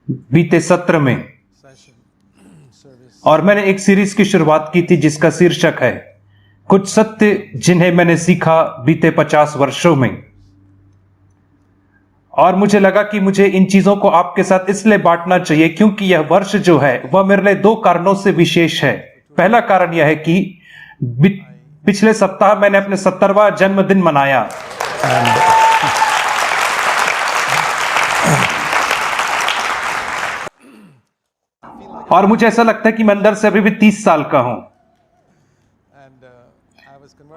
बीते सत्र में, और मैंने एक सीरीज की शुरुआत की थी जिसका शीर्षक है कुछ सत्य जिन्हें मैंने सीखा बीते 50 वर्षों में। और मुझे लगा कि मुझे इन चीजों को आपके साथ इसलिए बांटना चाहिए क्योंकि यह वर्ष जो है वह मेरे लिए दो कारणों से विशेष है। पहला कारण यह है कि पिछले सप्ताह मैंने अपने 70वां जन्मदिन मनाया और मुझे ऐसा लगता है कि मैं अंदर से अभी भी 30 साल का हूं।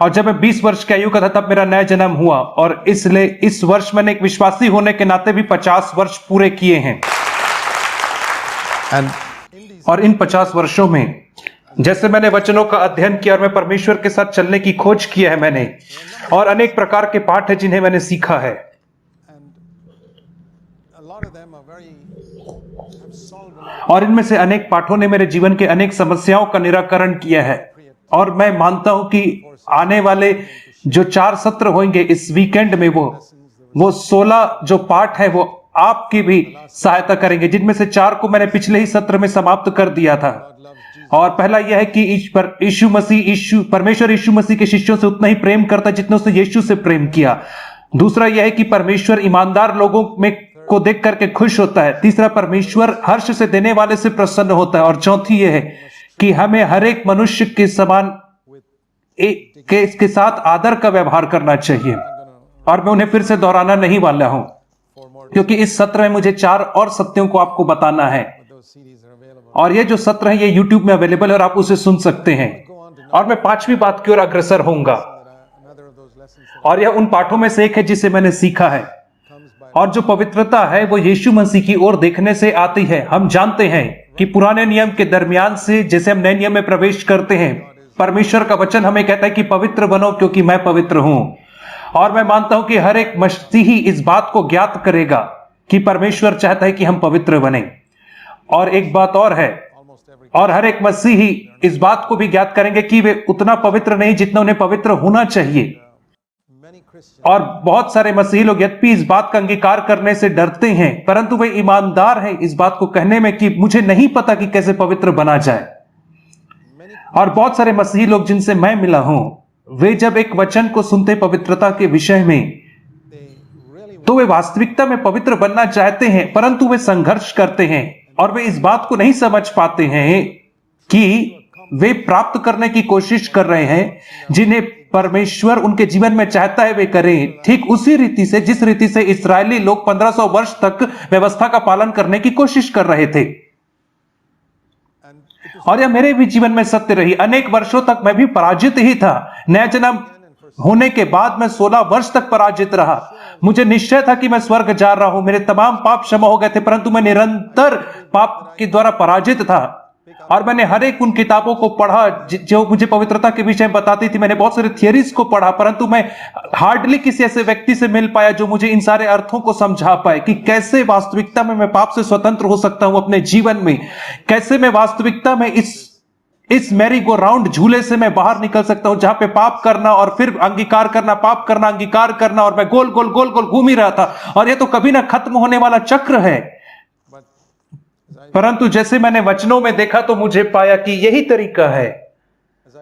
और जब मैं 20 वर्ष की आयु का था तब मेरा नया जन्म हुआ, और इसलिए इस वर्ष मैंने एक विश्वासी होने के नाते भी 50 वर्ष पूरे किए हैं। और इन 50 वर्षों में जैसे मैंने वचनों का अध्ययन किया और मैं परमेश्वर के साथ चलने की खोज किया है मैंने, और अनेक प्रकार के पाठ है जिन्हें मैंने सीखा है, और इनमें से अनेक पाठों ने मेरे जीवन के अनेक समस्याओं का निराकरण किया है। और मैं मानता हूं कि आने वाले जो 4 सत्र होंगे इस वीकेंड में, वो 16 जो पाठ है वो आपकी भी सहायता करेंगे, जिनमें से 4 को मैंने पिछले ही सत्र में समाप्त कर दिया था। और पहला यह है कि परमेश्वर यीशु मसीह के शिष्यों से उतना ही प्रेम करता है जितना उसने यीशु से प्रेम किया। दूसरा यह है कि परमेश्वर ईमानदार लोगों में को देख करके खुश होता है। तीसरा, परमेश्वर हर्ष से देने वाले से प्रसन्न होता है। और चौथी यह है कि हमें हर एक मनुष्य के समान के साथ आदर का व्यवहार करना चाहिए। और मैं उन्हें फिर से दोहराना नहीं वाला हूं क्योंकि इस सत्र में मुझे 4 और सत्यों को आपको बताना है, और ये जो सत्र है ये YouTube में अवेलेबल है और आप उसे सुन सकते हैं। और मैं 5वीं बात की ओर अग्रसर होऊंगा, और यह उन पाठों में से एक है जिसे मैंने सीखा है। और जो पवित्रता है वो यीशु मसीह की ओर देखने से आती है। हम जानते हैं कि पुराने नियम के दरमियान से जैसे हम नए नियम में प्रवेश करते हैं, परमेश्वर का वचन हमें कहता है कि पवित्र बनो क्योंकि मैं पवित्र हूं। और मैं मानता हूं कि हर एक मसीही इस बात को ज्ञात करेगा कि परमेश्वर चाहता है कि हम पवित्र बने। और एक बात और है, और हर एक मसीही इस बात को भी ज्ञात करेंगे कि वे उतना पवित्र नहीं जितना उन्हें पवित्र होना चाहिए। और बहुत सारे मसीही लोग यद्यपि इस बात का अंगीकार करने से डरते हैं, परंतु वे ईमानदार हैं इस बात को कहने में कि मुझे नहीं पता कि कैसे पवित्र बना जाए। और बहुत सारे मसीही लोग जिनसे मैं मिला हूं, वे जब एक वचन को सुनते पवित्रता के विषय में, तो वे वास्तविकता में पवित्र बनना चाहते हैं, परंतु वे संघर्ष करते हैं और वे इस बात को नहीं समझ पाते हैं कि वे प्राप्त करने की कोशिश कर रहे हैं जिन्हें परमेश्वर उनके जीवन में चाहता है वे करें, ठीक उसी रीति से जिस रीति से इस्राएली लोग 1500 वर्ष तक व्यवस्था का पालन करने की कोशिश कर रहे थे। और यह मेरे भी जीवन में सत्य रही। अनेक वर्षों तक मैं भी पराजित ही था। नया जन्म होने के बाद मैं 16 वर्ष तक पराजित रहा। मुझे निश्चय था कि मैं स्वर्ग जा रहा हूं, मेरे तमाम पाप क्षमा हो गए थे, परंतु मैं निरंतर पाप के द्वारा पराजित था। और मैंने हर एक उन किताबों को पढ़ा जो मुझे पवित्रता के विषय में बताती थी। मैंने बहुत सारे थियरीज को पढ़ा, परंतु मैं हार्डली किसी ऐसे व्यक्ति से मिल पाया जो मुझे इन सारे अर्थों को समझा पाए कि कैसे वास्तविकता में मैं पाप से स्वतंत्र हो सकता हूं अपने जीवन में, कैसे मैं वास्तविकता में इस मैरी गो राउंड झूले से मैं बाहर निकल सकता हूं जहां पे पाप करना और फिर अंगीकार करना, पाप करना, अंगीकार करना, और मैं गोल गोल गोल गोल घूम ही रहा था। और यह तो कभी ना खत्म होने वाला चक्र है। परंतु जैसे मैंने वचनों में देखा तो मुझे पाया कि यही तरीका है।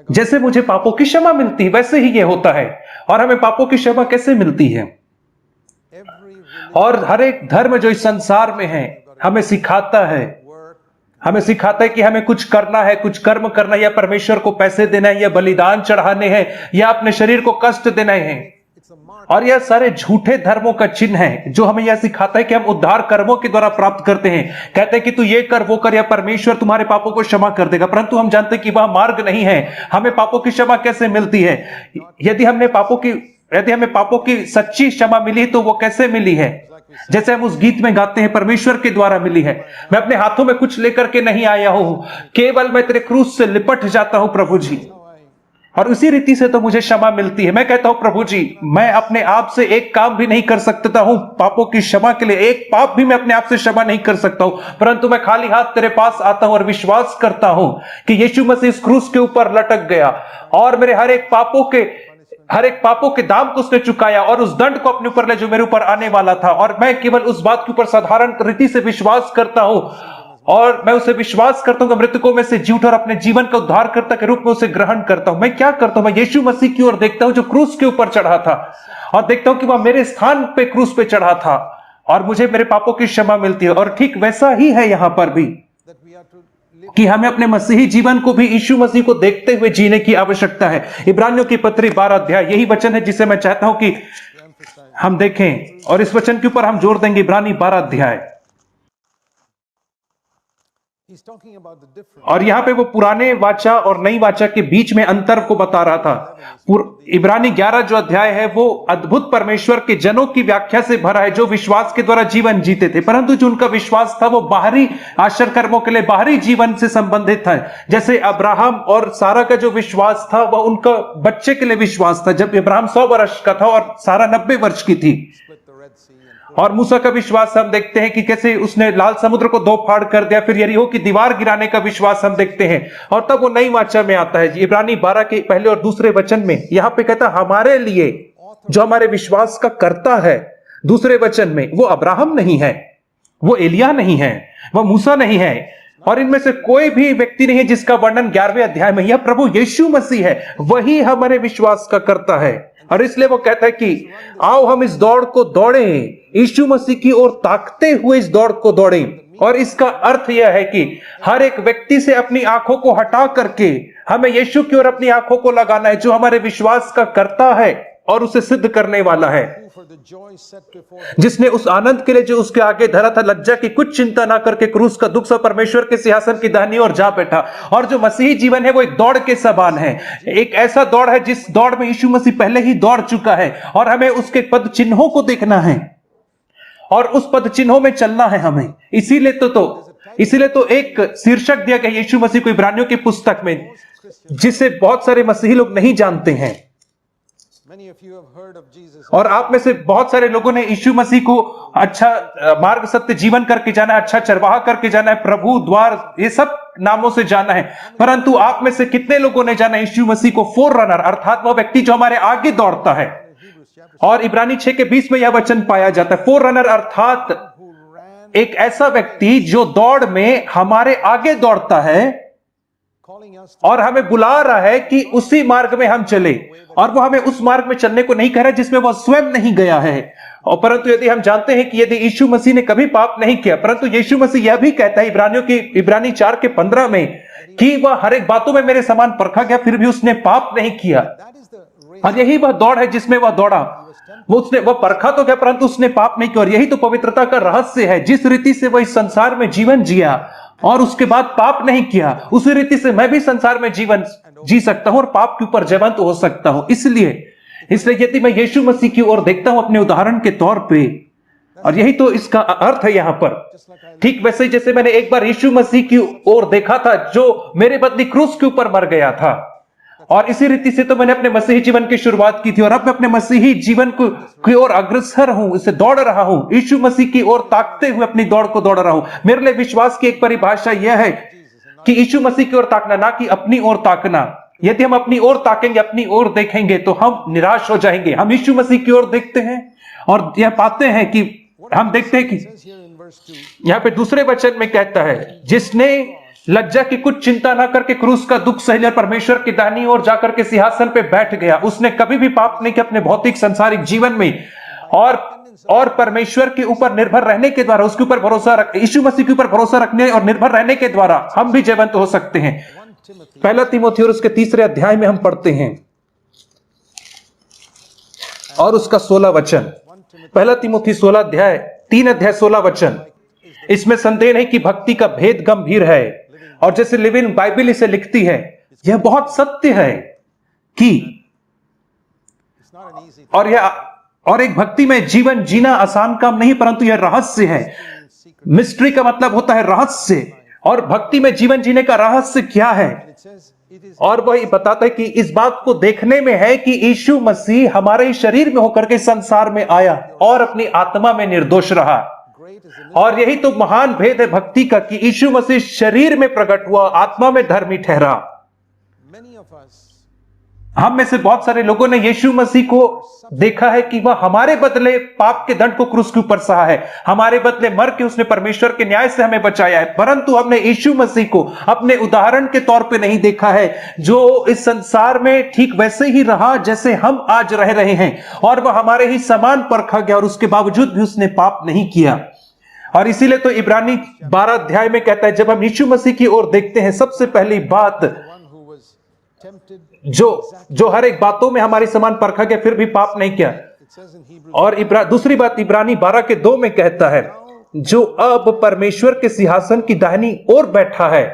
जैसे मुझे पापों की क्षमा मिलती है वैसे ही यह होता है। और हमें पापों की क्षमा कैसे मिलती है? और हर एक धर्म जो इस संसार में है हमें सिखाता है कि हमें कुछ करना है, कुछ कर्म करना है, या परमेश्वर को पैसे देना है, या बलिदान चढ़ाने हैं, या अपने शरीर को कष्ट देना है। और यह सारे झूठे धर्मों का चिन्ह है जो हमें यह सिखाता है कि हम उद्धार कर्मों के द्वारा प्राप्त करते हैं। कहते हैं कि तू ये कर, वो कर, या परमेश्वर तुम्हारे पापों को क्षमा कर देगा। परंतु हम जानते हैं कि वह मार्ग नहीं है। हमें पापों की क्षमा कैसे मिलती है? यदि हमें पापों की सच्ची क्षमा मिली तो वो कैसे मिली है? जैसे हम उस गीत में गाते हैं, परमेश्वर के द्वारा मिली है। मैं अपने हाथों में कुछ लेकर के नहीं आया हूं, केवल मैं तेरे क्रूस से लिपट जाता हूं प्रभु जी, और उसी रीति से तो मुझे क्षमा मिलती है। मैं कहता हूं प्रभु जी, मैं अपने आप से एक काम भी नहीं कर सकता हूं पापों की क्षमा के लिए, एक पाप भी मैं अपने आप से क्षमा नहीं कर सकता हूं, परंतु मैं खाली हाथ तेरे पास आता हूं और विश्वास करता हूं कि यीशु मसीह इस क्रूस के ऊपर लटक गया और मेरे हर एक पापों के हर एक पापों के दाम को उसने चुकाया और उस दंड को अपने ऊपर ले जो मेरे ऊपर आने वाला था। और मैं केवल उस बात के ऊपर साधारण रीति से विश्वास करता हूं और मैं उसे विश्वास करता हूं कि मृतकों में से जी उठा और अपने जीवन का उद्धारकर्ता के रूप में उसे ग्रहण करता हूं। मैं क्या करता हूं, मैं यीशु मसीह की ओर देखता हूं जो क्रूस के ऊपर चढ़ा था और देखता हूं कि वह मेरे स्थान पे क्रूस पे चढ़ा था और मुझे मेरे पापों की क्षमा मिलती है। और ठीक वैसा ही है यहां पर भी कि हमें अपने मसीही जीवन को भी यीशु मसीह को देखते हुए जीने की आवश्यकता है। इब्रानियों की पत्री 12 अध्याय यही वचन है जिसे मैं चाहता हूं कि हम देखें और इस वचन के ऊपर हम जोर देंगे। इब्रानी 12 अध्याय और यहां पे वो पुराने वाचा और नई वाचा के बीच में अंतर को बता रहा था। इब्रानी 11 जो अध्याय है वो अद्भुत परमेश्वर के जनों की व्याख्या से भरा है जो विश्वास के द्वारा जीवन जीते थे, परंतु जो उनका विश्वास था वो बाहरी आश्चर्य कर्मों के लिए बाहरी जीवन से संबंधित था। जैसे अब्राहम और सारा का जो विश्वास था वह उनका बच्चे के लिए विश्वास था, जब अब्राहम 100 वर्ष का था और सारा 90 वर्ष की थी। और मूसा का विश्वास हम देखते हैं कि कैसे उसने लाल समुद्र को 2 फाड़ कर दिया, फिर यरीहो की दीवार गिराने का विश्वास हम देखते हैं। और तब वो नई वाचा में आता है इब्रानी 12 के पहले और दूसरे वचन में, यहां पे कहता हमारे लिए जो हमारे विश्वास का करता है। दूसरे वचन में वो अब्राहम नहीं है, वो एलिया नहीं है, वो मूसा नहीं है और इनमें से कोई भी व्यक्ति नहीं है जिसका वर्णन 11वें अध्याय में, यह प्रभु यीशु मसीह है, वही हमारे विश्वास का करता है। और इसलिए वो कहता है कि आओ हम इस दौड़ को दौड़ें, यीशु मसीह की ओर ताकते हुए इस दौड़ को दौड़ें। और इसका अर्थ यह है कि हर एक व्यक्ति से अपनी आंखों को हटा करके हमें यीशु की ओर अपनी आंखों को लगाना है जो हमारे विश्वास का करता है और उसे सिद्ध करने वाला है, जिसने उस आनंद के लिए जो उसके आगे धरा था लज्जा की कुछ चिंता ना करके क्रूस का दुख सा परमेश्वर के सिंहासन की दाहिनी ओर जा बैठा। और जो मसीही जीवन है वो एक दौड़ के समान है, एक ऐसा दौड़ है जिस दौड़ में यीशु मसीह पहले ही दौड़ चुका है और हमें उसके पद चिन्हों को देखना है और उस पद चिन्हों में चलना है हमें। इसीलिए तो एक शीर्षक दिया गया यीशु मसीह को इब्रानियों की पुस्तक में, जिसे बहुत सारे मसीही लोग नहीं जानते हैं। और आप में से बहुत सारे लोगों ने यीशु मसीह को अच्छा मार्ग, सत्य, जीवन करके जाना है, अच्छा चरवाहा करके जाना है, प्रभु, द्वार, ये सब नामों से जाना है। परंतु आप में से कितने लोगों ने जाना यीशु मसीह को फोर रनर, अर्थात वह व्यक्ति जो हमारे आगे दौड़ता है। और इब्रानी 6 के 20 में यह वचन पाया जाता है। फोर रनर अर्थात एक ऐसा व्यक्ति जो दौड़ में हमारे आगे दौड़ता है और हमें बुला रहा है कि उसी मार्ग में हम चले। और वो हमें उस मार्ग में चलने को नहीं कह रहा जिसमें वह स्वयं नहीं गया है। और परंतु यदि हम जानते हैं कि यदि यीशु मसीह ने कभी पाप नहीं किया, परंतु यीशु मसीह यह भी कहता है इब्रानी 4 के 15 में कि वह हर एक बातों में मेरे समान परखा गया फिर भी उसने पाप नहीं किया। और यही वह दौड़ है जिसमें वह दौड़ा, वह परखा तो गया परंतु उसने पाप नहीं किया। और यही तो पवित्रता का रहस्य है, जिस रीति से वह इस संसार में जीवन जिया और उसके बाद पाप नहीं किया, उसी रीति से मैं भी संसार में जीवन जी सकता हूं और पाप के ऊपर जयवंत हो सकता हूं। इसलिए यदि मैं यीशु मसीह की ओर देखता हूं अपने उदाहरण के तौर पे, और यही तो इसका अर्थ है यहां पर। ठीक वैसे ही जैसे मैंने एक बार यीशु मसीह की ओर देखा था जो मेरे बदले क्रूस के ऊपर मर गया था, और इसी रीति से तो मैंने अपने मसीही जीवन की शुरुआत की थी और अब मैं अपने मसीही जीवन की ओर अग्रसर हूं, इसे दौड़ रहा हूं, यीशु मसीह की ओर ताकते हुए अपनी दौड़ को दौड़ रहा हूं। मेरे लिए विश्वास की एक परिभाषा यह है कि यीशु मसीह की ओर ताकना, ना कि अपनी ओर ताकना। यदि हम अपनी ओर ताकेंगे, अपनी ओर देखेंगे तो हम निराश हो जाएंगे। हम यीशु मसीह की ओर देखते हैं और यह पाते हैं कि हम देखते हैं कि यहां पे दूसरे वचन में कहता है जिसने लज्जा की कुछ चिंता ना करके क्रूस का दुख सह लिया, परमेश्वर की दाहिनी ओर जाकर के सिंहासन पे बैठ गया। उसने कभी भी पाप नहीं किया अपने भौतिक संसारिक जीवन में, और परमेश्वर के ऊपर निर्भर रहने के द्वारा, उसके ऊपर भरोसा रख, यीशु मसीह के ऊपर भरोसा रखने और निर्भर रहने के द्वारा हम भी जयवंत हो सकते हैं। पहला तीमुथी और उसके 3 अध्याय में हम पढ़ते हैं और उसका 16 वचन। पहला तीमुथी 16 अध्याय 3 अध्याय 16 वचन। इसमें संदेह नहीं कि भक्ति का भेद गंभीर है, और जैसे लिविंग बाइबल इसे लिखती है, यह बहुत सत्य है कि और एक भक्ति में जीवन जीना आसान काम नहीं, परंतु यह रहस्य है। मिस्ट्री का मतलब होता है रहस्य, और भक्ति में जीवन जीने का रहस्य क्या है? और वही बताता है कि इस बात को देखने में है कि यीशु मसीह हमारे शरीर में होकर के संसार में आया और अपनी आत्मा में निर्दोष रहा। और यही तो महान भेद है भक्ति का कि यीशु मसीह शरीर में प्रकट हुआ, आत्मा में धर्मी ठहरा। हम में से बहुत सारे लोगों ने यीशु मसीह को देखा है कि वह हमारे बदले पाप के दंड को क्रूस के ऊपर सहा है, हमारे बदले मर के उसने परमेश्वर के न्याय से हमें बचाया है। परंतु हमने यीशु मसीह को अपने उदाहरण के तौर पे नहीं देखा है, जो इस संसार में ठीक वैसे ही रहा जैसे हम आज रह रहे हैं, और वह हमारे ही समान परखा गया और उसके बावजूद भी उसने पाप नहीं किया। और इसीलिए तो इब्रानी 12 अध्याय में कहता है, जब हम यीशु मसीह की ओर देखते हैं, सबसे पहली बात जो हर एक बातों में हमारी समान परखा गया फिर भी पाप नहीं किया। और दूसरी बात इब्रानी 12 के 2 में कहता है, जो अब परमेश्वर के सिंहासन की दाहिनी ओर बैठा है।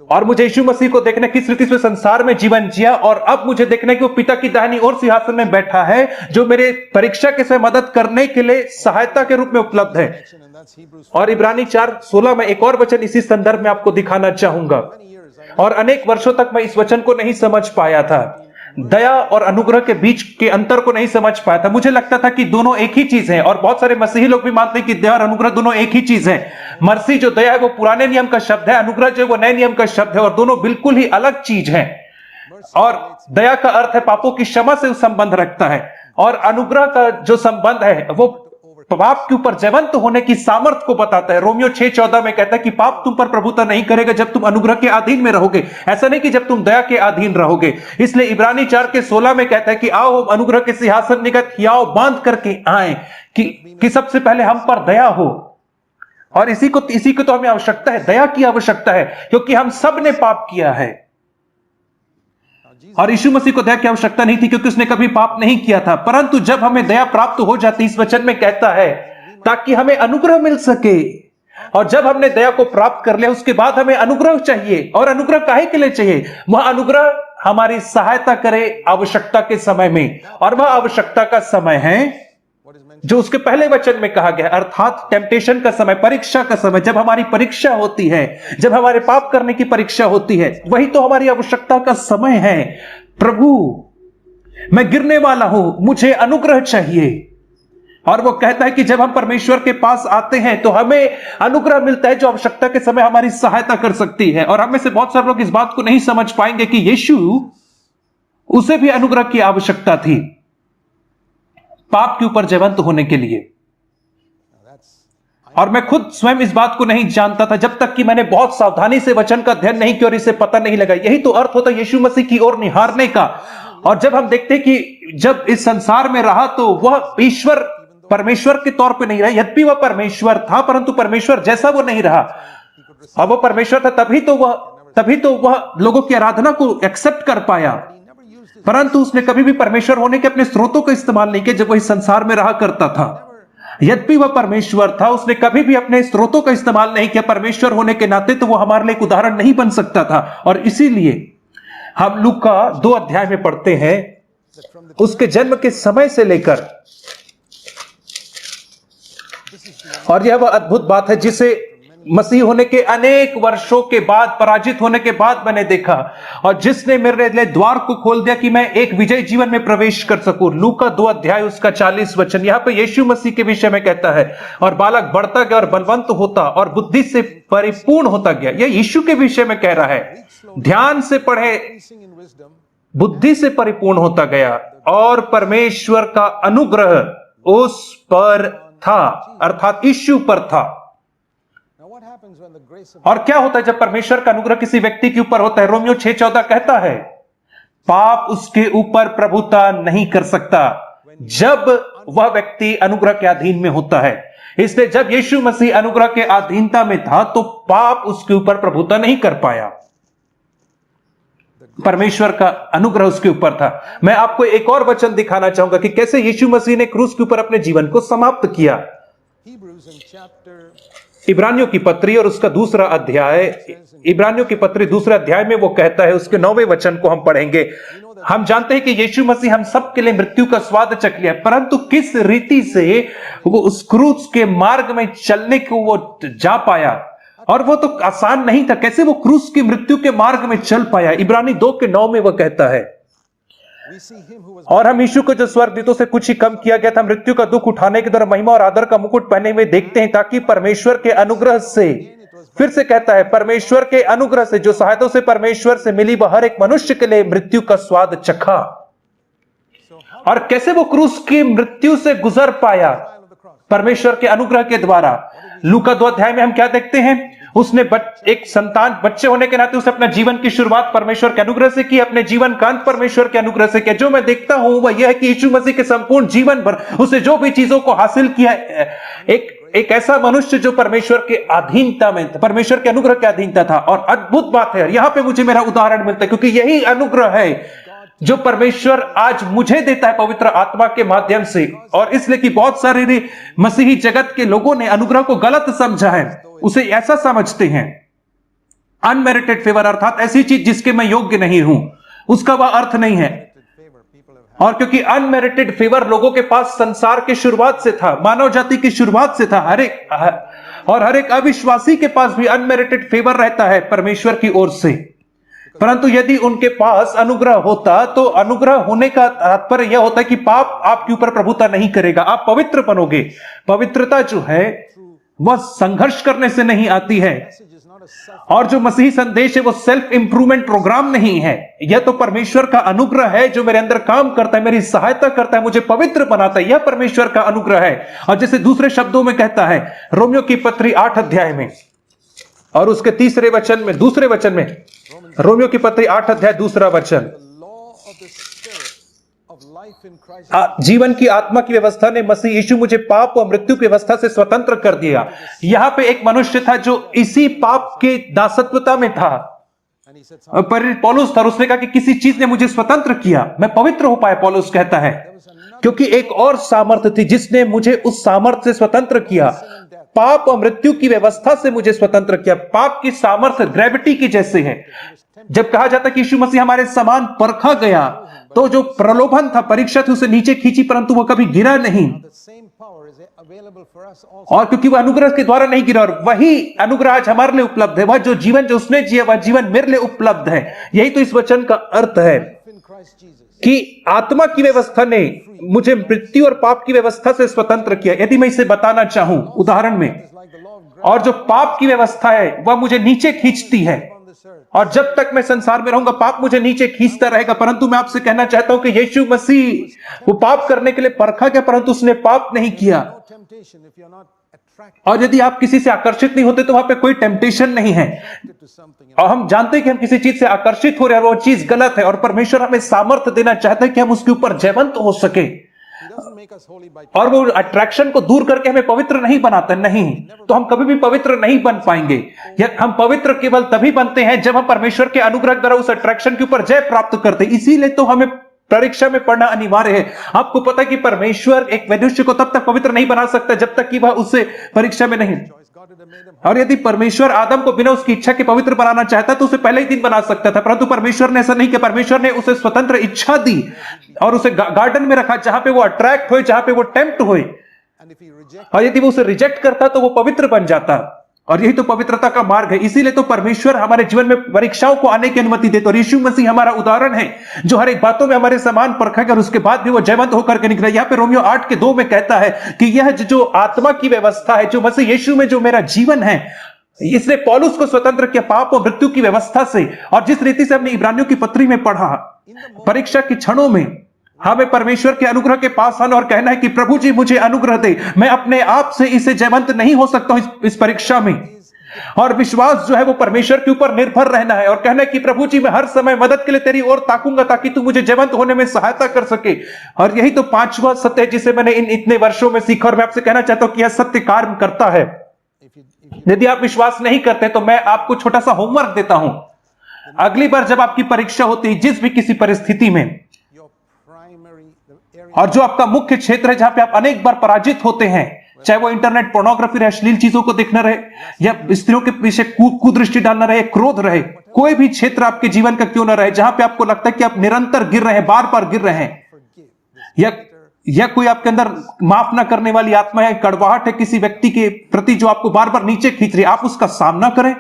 और मुझे यीशु मसीह को देखना किस रीति से संसार में जीवन जिया, और अब मुझे देखना कि वो पिता की दाहिनी ओर सिंहासन में बैठा है, जो मेरे परीक्षा के समय मदद करने के लिए सहायता के रूप में उपलब्ध है। और इब्रानी 4:16 में एक और वचन इसी संदर्भ में आपको दिखाना चाहूंगा, और अनेक वर्षों तक मैं इस वचन को नहीं समझ पाया था, दया और अनुग्रह के बीच के अंतर को नहीं समझ पाया था। मुझे लगता था कि दोनों एक ही चीज है, और बहुत सारे मसीही लोग भी मानते हैं कि दया और अनुग्रह दोनों एक ही चीज है। मर्सी जो दया है वो पुराने नियम का शब्द है, अनुग्रह जो वो नए नियम का शब्द है, और दोनों बिल्कुल ही अलग चीज है। और दया का अर्थ है पापों की क्षमा से संबंध रखता है, और अनुग्रह का जो संबंध है वो पाप के ऊपर जयवंत होने की सामर्थ्य को बताता है। रोमियो 6:14 में कहता है कि पाप तुम पर प्रभुता नहीं करेगा जब तुम अनुग्रह के अधीन में रहोगे, ऐसा नहीं कि जब तुम दया के अधीन रहोगे। इसलिए इब्रानी 4:16 में कहता है कि आओ हम अनुग्रह के सिंहासन निकट हियाव बांध करके आए, कि सबसे पहले हम पर दया हो। और इसी को तो हमें आवश्यकता है, दया की आवश्यकता है, क्योंकि हम सब ने पाप किया है। और यीशु मसीह को दया की आवश्यकता नहीं थी, क्योंकि उसने कभी पाप नहीं किया था। परंतु जब हमें दया प्राप्त हो जाती, इस वचन में कहता है, ताकि हमें अनुग्रह मिल सके। और जब हमने दया को प्राप्त कर लिया, उसके बाद हमें अनुग्रह चाहिए। और अनुग्रह काहे के लिए चाहिए? वह अनुग्रह हमारी सहायता करे आवश्यकता के समय में, और वह आवश्यकता का समय है जो उसके पहले वचन में कहा गया, अर्थात टेम्पटेशन का समय, परीक्षा का समय। जब हमारी परीक्षा होती है, जब हमारे पाप करने की परीक्षा होती है, वही तो हमारी आवश्यकता का समय है। प्रभु मैं गिरने वाला हूं, मुझे अनुग्रह चाहिए। और वो कहता है कि जब हम परमेश्वर के पास आते हैं तो हमें अनुग्रह मिलता है, जो आवश्यकता के समय हमारी सहायता कर सकती है। और हमें से बहुत सारे लोग इस बात को नहीं समझ पाएंगे कि यीशु, उसे भी अनुग्रह की आवश्यकता थी पाप के ऊपर जयवंत होने के लिए। और मैं खुद स्वयं इस बात को नहीं जानता था जब तक कि मैंने बहुत सावधानी से वचन का अध्ययन नहीं किया और इसे पता नहीं लगा। यही तो अर्थ होता है यीशु मसीह की ओर निहारने का। और जब हम देखते कि जब इस संसार में रहा तो वह ईश्वर परमेश्वर के तौर पे नहीं रहा, यद्यपि वह परमेश्वर था, परंतु परमेश्वर जैसा वो नहीं रहा। और वो परमेश्वर था तभी तो वह लोगों की आराधना को एक्सेप्ट कर पाया, परंतु उसने कभी भी परमेश्वर होने के अपने स्रोतों का इस्तेमाल नहीं किया जब वह इस संसार में रहा करता था। यद्यपि वह परमेश्वर था, उसने कभी भी अपने स्रोतों का इस्तेमाल नहीं किया परमेश्वर होने के नाते, तो वो हमारे लिए एक उदाहरण नहीं बन सकता था। और इसीलिए हम लूका 2 अध्याय में पढ़ते हैं, उसके जन्म के समय से लेकर, और यह वह अद्भुत बात है जिसे मसीह होने के अनेक वर्षों के बाद, पराजित होने के बाद मैंने देखा, और जिसने मेरे लिए द्वार को खोल दिया कि मैं एक विजय जीवन में प्रवेश कर सकूं। लूका 2 अध्याय उसका 40 वचन यहां पे यीशु मसीह के विषय में कहता है, और बालक बढ़ता गया और बलवंत होता और बुद्धि से परिपूर्ण होता गया। यह यीशु के विषय में कह रहा है। ध्यान से पढ़े, बुद्धि से परिपूर्ण होता गया और परमेश्वर का अनुग्रह उस पर था, अर्थात यीशु पर था। और क्या होता है जब परमेश्वर का अनुग्रह किसी व्यक्ति के ऊपर होता है? रोमियो 6:14 कहता है, पाप उसके ऊपर प्रभुता नहीं कर सकता जब वह व्यक्ति अनुग्रह के अधीन में होता है। इसलिए जब यीशु मसीह अनुग्रह के अधीनता में था तो पाप उसके ऊपर प्रभुता नहीं कर पाया, परमेश्वर का अनुग्रह उसके ऊपर था। मैं आपको एक और वचन दिखाना चाहूंगा कि कैसे यीशु मसीह ने क्रूस के ऊपर अपने जीवन को समाप्त किया। इब्रानियों की पत्री और उसका 2 अध्याय, इब्रानियों की पत्री 2 अध्याय में वो कहता है, उसके 9वें वचन को हम पढ़ेंगे। हम जानते हैं कि यीशु मसीह हम सब के लिए मृत्यु का स्वाद चख लिया, परंतु किस रीति से वो उस क्रूस के मार्ग में चलने को वो जा पाया, और वो तो आसान नहीं था। कैसे वो क्रूस की मृत्यु के मार्ग में चल पाया? इब्रानी 2:9 में वो कहता है, और हम यीशु को जो स्वर्गदूतों से कुछ ही कम किया गया था, मृत्यु का दुख उठाने के द्वारा महिमा और आदर का मुकुट पहने हुए देखते हैं, ताकि परमेश्वर के अनुग्रह से फिर से कहता है, परमेश्वर के अनुग्रह से, जो सहायता से परमेश्वर से मिली, वह हर एक मनुष्य के लिए मृत्यु का स्वाद चखा। और कैसे वो क्रूस की मृत्यु से गुजर पाया? परमेश्वर के अनुग्रह के द्वारा। लूका 2 अध्याय में हम क्या देखते हैं? उसने एक संतान, बच्चे होने के नाते उसने अपना जीवन की शुरुआत परमेश्वर के अनुग्रह से की, अपने जीवन का अंत परमेश्वर के अनुग्रह से किया। जो मैं देखता हूं वह यह है कि यीशु मसीह के संपूर्ण जीवन भर उसे जो भी चीजों को हासिल किया, एक ऐसा मनुष्य जो परमेश्वर के अधीनता में था, परमेश्वर के अनुग्रह के अधीनता था। और अद्भुत बात है, यहां पे मुझे मेरा उदाहरण मिलता है, क्योंकि यही अनुग्रह है जो परमेश्वर आज मुझे देता है पवित्र आत्मा के माध्यम से। और इसलिए कि बहुत सारे मसीही जगत के लोगों ने अनुग्रह को गलत समझा है, उसे ऐसा समझते हैं अनमेरिटेड फेवर, अर्थात ऐसी चीज जिसके मैं योग्य नहीं हूं, उसका वह अर्थ नहीं है। और क्योंकि अनमेरिटेड फेवर लोगों के पास संसार की शुरुआत से था, मानव जाति की शुरुआत से था, हर एक अविश्वासी के पास भी अनमेरिटेड फेवर रहता है परमेश्वर की ओर से। परंतु यदि उनके पास अनुग्रह होता, तो अनुग्रह होने का तात्पर्य यह होता है कि पाप आपके ऊपर प्रभुता नहीं करेगा, आप पवित्र बनोगे। पवित्रता जो है वह संघर्ष करने से नहीं आती है, और जो मसीही संदेश है वो सेल्फ इंप्रूवमेंट प्रोग्राम नहीं है। यह तो परमेश्वर का अनुग्रह है जो मेरे अंदर काम करता है, मेरी सहायता करता है, मुझे पवित्र बनाता है। यह परमेश्वर का अनुग्रह है। और जैसे दूसरे शब्दों में कहता है रोमियो की पत्री 8 अध्याय में और उसके दूसरे वचन में, रोमियो की पत्री 8 अध्याय 2 वचन, जीवन की आत्मा की व्यवस्था ने मसीह यीशु मुझे पाप और मृत्यु की व्यवस्था से स्वतंत्र कर दिया। यहां पे एक मनुष्य था जो इसी पाप के दासत्वता में था, पौलुस था। उसने कहा कि किसी चीज ने मुझे स्वतंत्र किया, मैं पवित्र हो पाया। पौलुस कहता है क्योंकि एक और सामर्थ्य थी जिसने मुझे उस सामर्थ्य से स्वतंत्र किया, पाप और मृत्यु की व्यवस्था से मुझे स्वतंत्र किया। पाप की सामर्थ्य ग्रेविटी की जैसे है। जब कहा जाता कि यीशु मसीह हमारे समान परखा गया, तो जो प्रलोभन था, परीक्षा थी, उसे नीचे खींची, परंतु वह कभी गिरा नहीं। और क्योंकि वह अनुग्रह के द्वारा नहीं गिरा, और वही अनुग्रह आज हमारे लिए उपलब्ध है। वह जो जीवन जो उसने जिया, वह जीवन मेरे लिए उपलब्ध है। यही तो इस वचन का अर्थ है कि आत्मा की व्यवस्था ने मुझे मृत्यु और पाप की व्यवस्था से स्वतंत्र किया। यदि मैं इसे बताना चाहूं उदाहरण में, और जो पाप की व्यवस्था है वह मुझे नीचे खींचती है, और जब तक मैं संसार में रहूंगा पाप मुझे नीचे खींचता रहेगा। परंतु मैं आपसे कहना चाहता हूं कि यीशु मसीह वो पाप करने के लिए परखा गया, परंतु उसने पाप नहीं किया। और यदि आप किसी से आकर्षित नहीं होते तो वहां पे कोई टेम्पटेशन नहीं है। और हम जानते हैं कि हम किसी चीज से आकर्षित हो रहे हैं और वो चीज गलत है, और परमेश्वर हमें सामर्थ्य देना चाहता है कि हम उसके ऊपर जयवंत हो सके। और वो अट्रैक्शन को दूर करके हमें पवित्र नहीं बनाता, नहीं, तो हम कभी भी पवित्र नहीं बन पाएंगे। हम पवित्र केवल तभी बनते हैं जब हम परमेश्वर के अनुग्रह द्वारा उस अट्रैक्शन के ऊपर जय प्राप्त करते हैं। इसीलिए तो हमें परीक्षा में पढ़ना अनिवार्य है। आपको पता है कि परमेश्वर एक मनुष्य को तब तक पवित्र नहीं बना सकता जब तक कि वह उससे परीक्षा में नहीं। और यदि परमेश्वर आदम को बिना उसकी इच्छा के पवित्र बनाना चाहता तो उसे पहले ही दिन बना सकता था, परंतु परमेश्वर ने ऐसा नहीं किया। परमेश्वर ने उसे स्वतंत्र इच्छा दी और उसे गार्डन में रखा जहां पे वो अट्रैक्ट हुए, जहां पे वो टेम्प्ट हुए। और यदि वो उसे रिजेक्ट करता तो वो पवित्र बन जाता। और यही तो पवित्रता का मार्ग है। इसीलिए तो परमेश्वर हमारे जीवन में परीक्षाओं को आने की अनुमति देता है। और यीशु मसीह हमारा उदाहरण है जो हर एक बातों में हमारे समान परखा और उसके बाद भी वो जयवंत होकर के निकला। यहाँ पे रोमियो 8:2 में कहता है कि यह जो आत्मा की व्यवस्था है, जो मसीह यीशु में जो मेरा जीवन है, इसने पौलुस को स्वतंत्र किया पाप और मृत्यु की व्यवस्था से। और जिस रीति से हमने इब्रानियों की पत्री में पढ़ा, परीक्षा के क्षणों में हमें परमेश्वर के अनुग्रह के पास आना और कहना है कि प्रभु जी मुझे अनुग्रह दे, मैं अपने आप से इसे जयवंत नहीं हो सकता हूं इस परीक्षा में। और विश्वास जो है वो परमेश्वर के ऊपर निर्भर रहना है और कहना है कि प्रभु जी मैं हर समय मदद के लिए तेरी ओर ताकूंगा ताकि तू मुझे जयवंत होने में सहायता कर सके। और यही तो 5वां सत्य है जिसे मैंने इन इतने वर्षों में सीखा और मैं आपसे कहना चाहता हूं कि यह सत्य कार्य करता है। यदि आप विश्वास नहीं करते तो मैं आपको छोटा सा होमवर्क देता हूं। अगली बार जब आपकी परीक्षा होती है, जिस भी किसी परिस्थिति में, और जो आपका मुख्य क्षेत्र है जहां पे आप अनेक बार पराजित होते हैं, चाहे वो इंटरनेट पोर्नोग्राफी रहे, अश्लील चीजों को देखना रहे, या स्त्रियों के पीछे कुदृष्टि डालना रहे, क्रोध रहे, कोई भी क्षेत्र आपके जीवन का क्यों ना रहे जहां पे आपको लगता है कि आप निरंतर गिर रहे हैं, बार बार गिर रहे हैं, या कोई आपके अंदर माफ ना करने वाली आत्मा है, कड़वाहट है किसी व्यक्ति के प्रति जो आपको बार बार नीचे खींच रही है, आप उसका सामना करें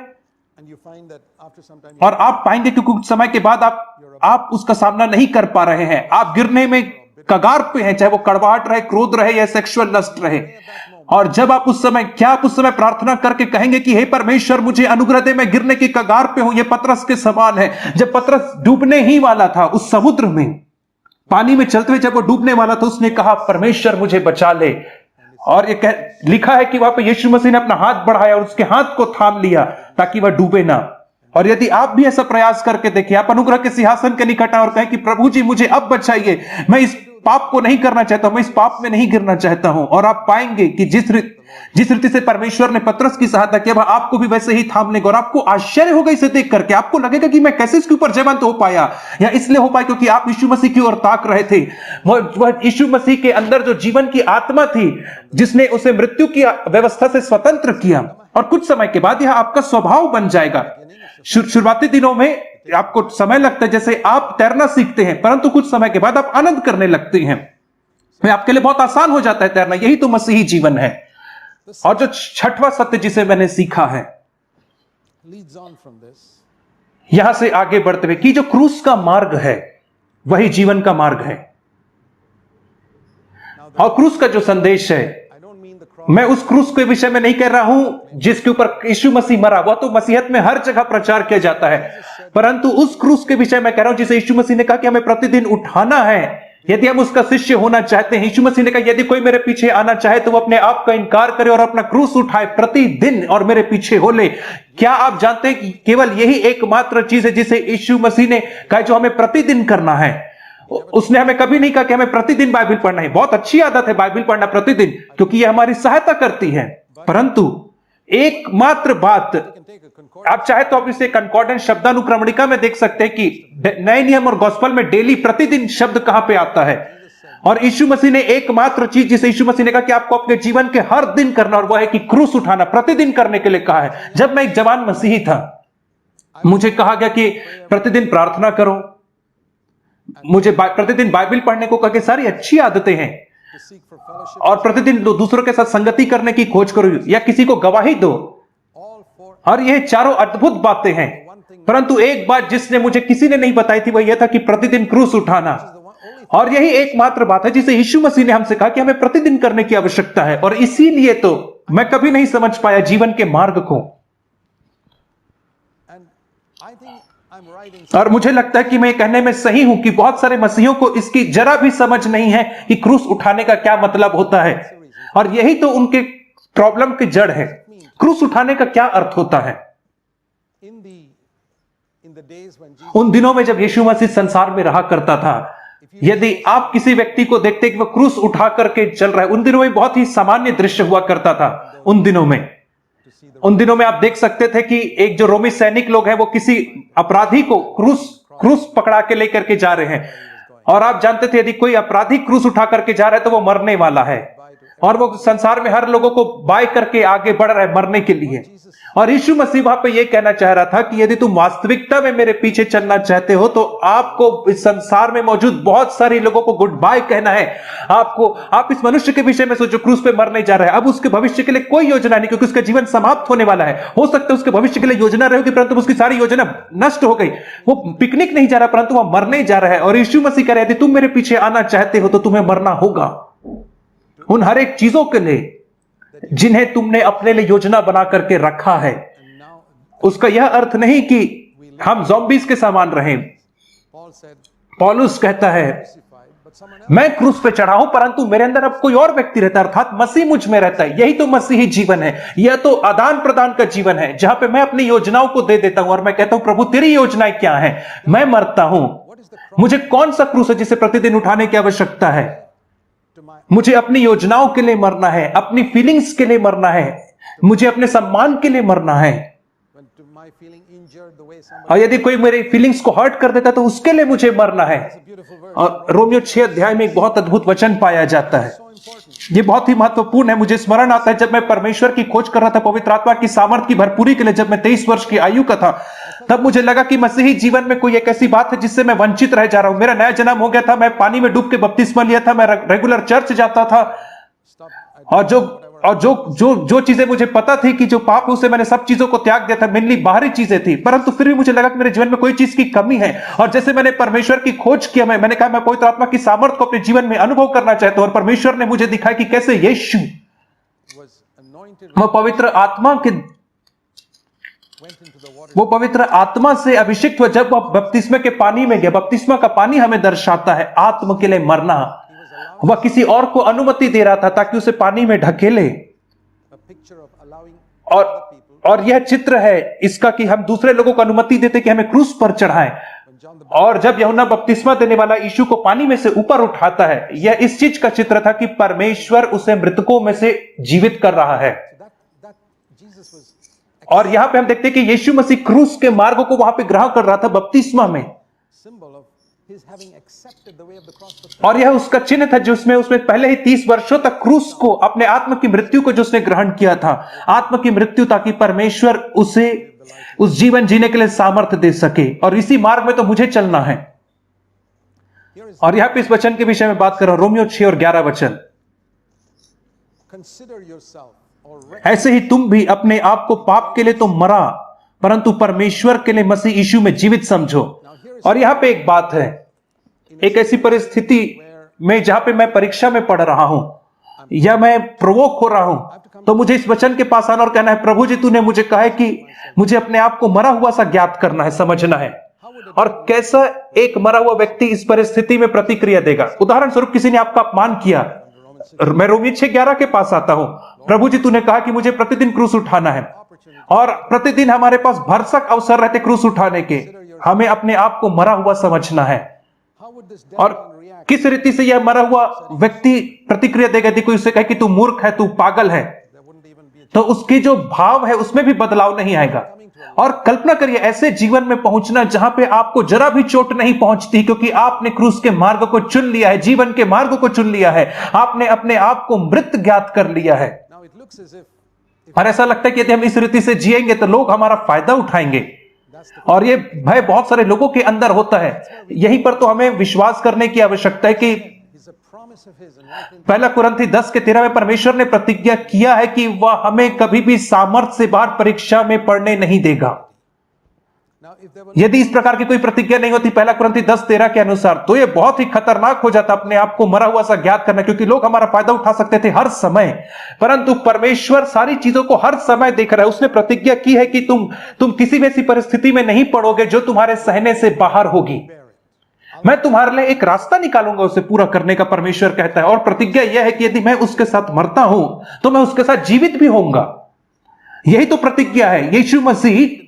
और आप पाएंगे कि कुछ समय के बाद आप उसका सामना नहीं कर पा रहे हैं, आप गिरने में कगार पे हैं, चाहे वो कड़वाहट रहे, क्रोध रहे या सेक्सुअल लस्ट रहे। और जब आप उस समय, क्या आप उस समय प्रार्थना करके कहेंगे कि हे परमेश्वर मुझे अनुग्रह दे, मैं गिरने की कगार पे हूं? ये पतरस के समान है। जब पतरस डूबने ही वाला था उस समुद्र में, पानी में चलते हुए जब वो डूबने वाला था, उसने कहा परमेश्वर मुझे बचा ले। और ये लिखा है कि वहां पे यीशु मसीह ने अपना हाथ बढ़ाया और उसके हाथ को थाम लिया ताकि वह डूबे ना। और यदि आप भी ऐसा प्रयास करके देखिए, आप अनुग्रह के सिंहासन के निकट आए और कहें कि प्रभु जी मुझे अब बचाइए, मैं इस पाप को नहीं करना चाहता, मैं इस पाप में नहीं गिरना चाहता हूं, और आप पाएंगे कि जिस रीति से परमेश्वर ने पतरस की सहायता किया, वह आपको भी वैसे ही थाम लेगा। और आपको आश्चर्य होगा इसे देख करके, आपको लगेगा कि मैं कैसे इसके ऊपर जयवंत हो पाया, या इसलिए हो पाया क्योंकि आप यीशु मसीह की ओर ताक रहे थे। वह यीशु मसीह के अंदर जो जीवन की आत्मा थी, जिसने उसे मृत्यु की व्यवस्था से स्वतंत्र किया, और कुछ समय के बाद यह आपका स्वभाव बन जाएगा। शुरुआती दिनों में आपको समय लगता है जैसे आप तैरना सीखते हैं, परंतु कुछ समय के बाद आप आनंद करने लगते हैं, आपके लिए बहुत आसान हो जाता है तैरना। यही तो मसीही जीवन है। और जो छठवां सत्य जिसे मैंने सीखा है यहां से आगे बढ़ते हुए, कि जो क्रूस का मार्ग है वही जीवन का मार्ग है। और क्रूस का जो संदेश है, मैं उस क्रूस के विषय में नहीं कह रहा हूं जिसके ऊपर यीशु मसीह मरा, वह तो मसीहत में हर जगह प्रचार किया जाता है, परंतु उस क्रूस के विषय में कह रहा हूं जिसे यीशु मसीह ने कहा कि हमें प्रतिदिन उठाना है यदि हम उसका शिष्य होना चाहते हैं। यीशु मसीह ने कहा यदि कोई मेरे पीछे आना चाहे तो वो अपने आप का इनकार करे और अपना क्रूस उठाए प्रतिदिन और मेरे पीछे हो ले। क्या आप जानते हैं कि केवल यही एकमात्र चीज है जिसे यीशु मसीह ने कहा जो हमें प्रतिदिन करना है? उसने हमें कभी नहीं कहा कि हमें प्रतिदिन बाइबल पढ़ना है। बहुत अच्छी आदत है बाइबल पढ़ना प्रतिदिन, क्योंकि यह हमारी सहायता करती है, परंतु एकमात्र बात, आप चाहे तो आप इसे कंकॉर्डेंट शब्दानुक्रमणिका में देख सकते हैं कि नए नियम और गॉस्पेल में डेली प्रतिदिन शब्द कहां पे आता है। और यीशु मसीह ने एकमात्र चीज जिसे यीशु मसीह ने कहा कि आपको अपने जीवन के हर दिन करना, और वह है कि क्रूस उठाना, प्रतिदिन करने के लिए कहा है। जब मैं एक जवान मसीही था, मुझे कहा गया कि प्रतिदिन प्रार्थना करो, मुझे प्रतिदिन बाइबल पढ़ने को कहा कि सारी अच्छी आदतें हैं, और प्रतिदिन दूसरों के साथ संगति करने की खोज करो, या किसी को गवाही दो, और ये चारों अद्भुत बातें हैं। परंतु एक बात जिसने मुझे किसी ने नहीं बताई थी वह यह था कि प्रतिदिन क्रूस उठाना, और यही एकमात्र बात है जिसे यीशु मसीह ने हमसे कहा कि हमें प्रतिदिन करने की आवश्यकता है। और इसीलिए तो मैं कभी नहीं समझ पाया जीवन के मार्ग को, और मुझे लगता है कि मैं कहने में सही हूं कि बहुत सारे मसीहियों को इसकी जरा भी समझ नहीं है कि क्रूस उठाने का क्या मतलब होता है, और यही तो उनके प्रॉब्लम की जड़ है। क्रूस उठाने का क्या अर्थ होता है? उन दिनों में जब यीशु मसीह संसार में रहा करता था, यदि आप किसी व्यक्ति को देखते कि वह क्रूस उठा करके चल रहा है, उन दिनों में बहुत ही सामान्य दृश्य हुआ करता था। उन दिनों में आप देख सकते थे कि एक जो रोमी सैनिक लोग हैं वो किसी अपराधी को क्रूस पकड़ा के लेकर के जा रहे हैं, और आप जानते थे यदि कोई अपराधी क्रूस उठा करके जा रहा है तो वो मरने वाला है, और वो संसार में हर लोगों को बाय करके आगे बढ़ रहा है मरने के लिए। और यीशु मसीह वहां पे ये कहना चाह रहा था कि यदि तुम वास्तविकता में मेरे पीछे चलना चाहते हो तो आपको इस संसार में मौजूद बहुत सारे लोगों को गुड बाय कहना है। आप इस मनुष्य के विषय में सोचो, क्रूस पे मरने जा रहा है, अब उसके भविष्य के लिए कोई योजना नहीं, क्योंकि उसका जीवन समाप्त होने वाला है। हो सकता है उसके भविष्य के लिए योजना रहेगी, परंतु उसकी सारी योजना नष्ट हो गई। वो पिकनिक नहीं जा रहा, परंतु वह मरने जा रहा है। और यीशु मसीह कह रहे, यदि तुम मेरे पीछे आना चाहते हो तो तुम्हें मरना होगा, उन हर एक चीजों के लिए जिन्हें तुमने अपने लिए योजना बना करके रखा है। उसका यह अर्थ नहीं कि हम ज़ॉम्बीज के समान रहें। पौलुस कहता है मैं क्रूस पे चढ़ा हूं, परंतु मेरे अंदर अब कोई और व्यक्ति रहता है, अर्थात मसीह मुझ में रहता है। यही तो मसीही जीवन है। यह तो आदान प्रदान का जीवन है, जहां पे मैं अपनी योजनाओं को दे देता हूं और मैं कहता हूं प्रभु तेरी योजनाएं क्या है। मैं मरता हूं, मुझे कौन सा क्रूस है जिसे प्रतिदिन उठाने की आवश्यकता है? मुझे अपनी योजनाओं के लिए मरना है, अपनी फीलिंग्स के लिए मरना है, मुझे अपने सम्मान के लिए मरना है। और यदि कोई मेरी फीलिंग्स को हर्ट कर देता तो उसके लिए मुझे मरना है। और रोमियो 6 अध्याय में एक बहुत अद्भुत वचन पाया जाता है, ये बहुत ही महत्वपूर्ण है। मुझे स्मरण आता है जब मैं परमेश्वर की खोज कर रहा था पवित्र आत्मा की सामर्थ की भरपूरी के लिए, जब मैं 23 वर्ष की आयु का था, तब मुझे लगा कि मसीही जीवन में कोई एक ऐसी बात है जिससे मैं वंचित रह जा रहा हूं। मेरा नया जन्म हो गया था, मैं पानी में डूब के बपतिस्मा लिया था, मैं रेगुलर चर्च जाता था, और जो चीजें मुझे पता थी कि जो पाप है उसे मैंने सब चीजों को त्याग दिया था, मेनली बाहरी चीजें थी, परंतु फिर भी मुझे लगा कि मेरे जीवन में कोई चीज की कमी है। और जैसे मैंने परमेश्वर की खोज किया, मैंने कहा मैं पवित्र आत्मा की सामर्थ को अपने जीवन में अनुभव करना चाहता हूं, और परमेश्वर ने मुझे दिखाया कि कैसे यीशु वह पवित्र आत्मा से अभिषिक्त हुआ जब वह बपतिस्मा के पानी में गया। बपतिस्मा का पानी हमें दर्शाता है आत्मा के लिए मरना। वह किसी और को अनुमति दे रहा था ताकि उसे पानी में ढकेले। और यह चित्र है इसका कि हम दूसरे लोगों को अनुमति देते कि हमें क्रूस पर चढ़ाएं। और जब यूहन्ना बपतिस्मा देने वाला यीशु को पानी में से ऊपर उठाता है, यह इस चीज का चित्र था कि परमेश्वर उसे मृतकों में से जीवित कर रहा है। और यहां पे हम देखते हैं कि यीशु मसीह क्रूस के मार्ग को वहां पे ग्रहण कर रहा था बपतिस्मा में। और यह उसका चिन्ह था जिसमें उसमें पहले ही 30 वर्षों तक क्रूस को, अपने आत्मा की मृत्यु को जो उसने ग्रहण किया था, आत्मा की मृत्यु, ताकि परमेश्वर उसे उस जीवन जीने के लिए सामर्थ्य दे सके। और इसी मार्ग में तो मुझे चलना है। और यहां पे इस वचन के विषय में बात कर रहा हूं, रोमियो 6 और 11 वचन। ऐसे ही तुम भी अपने आप को पाप के लिए तो मरा, परंतु परमेश्वर के लिए मसीह यीशु में जीवित समझो। और यहां पे एक बात है, एक ऐसी परिस्थिति में जहां पे मैं परीक्षा में पढ़ रहा हूं या मैं प्रोवोक हो रहा हूं, तो मुझे इस वचन के पास आना और कहना है, प्रभु जी तूने मुझे कहा है कि मुझे अपने आप को मरा हुआ सा ज्ञात करना है, समझना है। और कैसा एक मरा हुआ व्यक्ति इस परिस्थिति में प्रतिक्रिया देगा। उदाहरण स्वरूप किसी ने आपका अपमान किया, मैं रोमियो 6:11 के पास आता हूं, प्रभु जी तूने कहा कि मुझे प्रतिदिन क्रूस उठाना है। और प्रतिदिन हमारे पास भरसक अवसर रहते क्रूस उठाने के, हमें अपने आप को मरा हुआ समझना है। और किस रीति से यह मरा हुआ व्यक्ति प्रतिक्रिया देगा? यदि कोई उसे कहे कि तू मूर्ख है, तू पागल है, तो उसकी जो भाव है उसमें भी बदलाव नहीं आएगा। और कल्पना करिए ऐसे जीवन में पहुंचना जहां पे आपको जरा भी चोट नहीं पहुंचती, क्योंकि आपने क्रूस के मार्ग को चुन लिया है, जीवन के मार्ग को चुन लिया है, आपने अपने आप को मृत ज्ञात कर लिया है। और ऐसा लगता है कि यदि हम इस रीति से जिएंगे तो लोग हमारा फायदा उठाएंगे। और ये भय बहुत सारे लोगों के अंदर होता है। यहीं पर तो हमें विश्वास करने की आवश्यकता है कि 1 कुरिन्थी 10:13 में परमेश्वर ने प्रतिज्ञा किया है कि वह हमें कभी भी सामर्थ्य से बाहर परीक्षा में पड़ने नहीं देगा। यदि इस प्रकार की कोई प्रतिज्ञा नहीं होती 1 कुरिन्थी 10:13 के अनुसार, तो यह बहुत ही खतरनाक हो जाता अपने आप को मरा हुआ सा ज्ञात करना, क्योंकि लोग हमारा फायदा उठा सकते थे हर समय। परंतु परमेश्वर सारी चीजों को हर समय देख रहा है। उसने प्रतिज्ञा की है कि तुम किसी भी ऐसी परिस्थिति में नहीं पड़ोगे जो तुम्हारे सहने से बाहर होगी। मैं तुम्हारे लिए एक रास्ता निकालूंगा उसे पूरा करने का, परमेश्वर कहता है। और प्रतिज्ञा यह है कि यदि मैं उसके साथ मरता हूं तो मैं उसके साथ जीवित भी होऊंगा। यही तो प्रतिज्ञा है। यीशु मसीह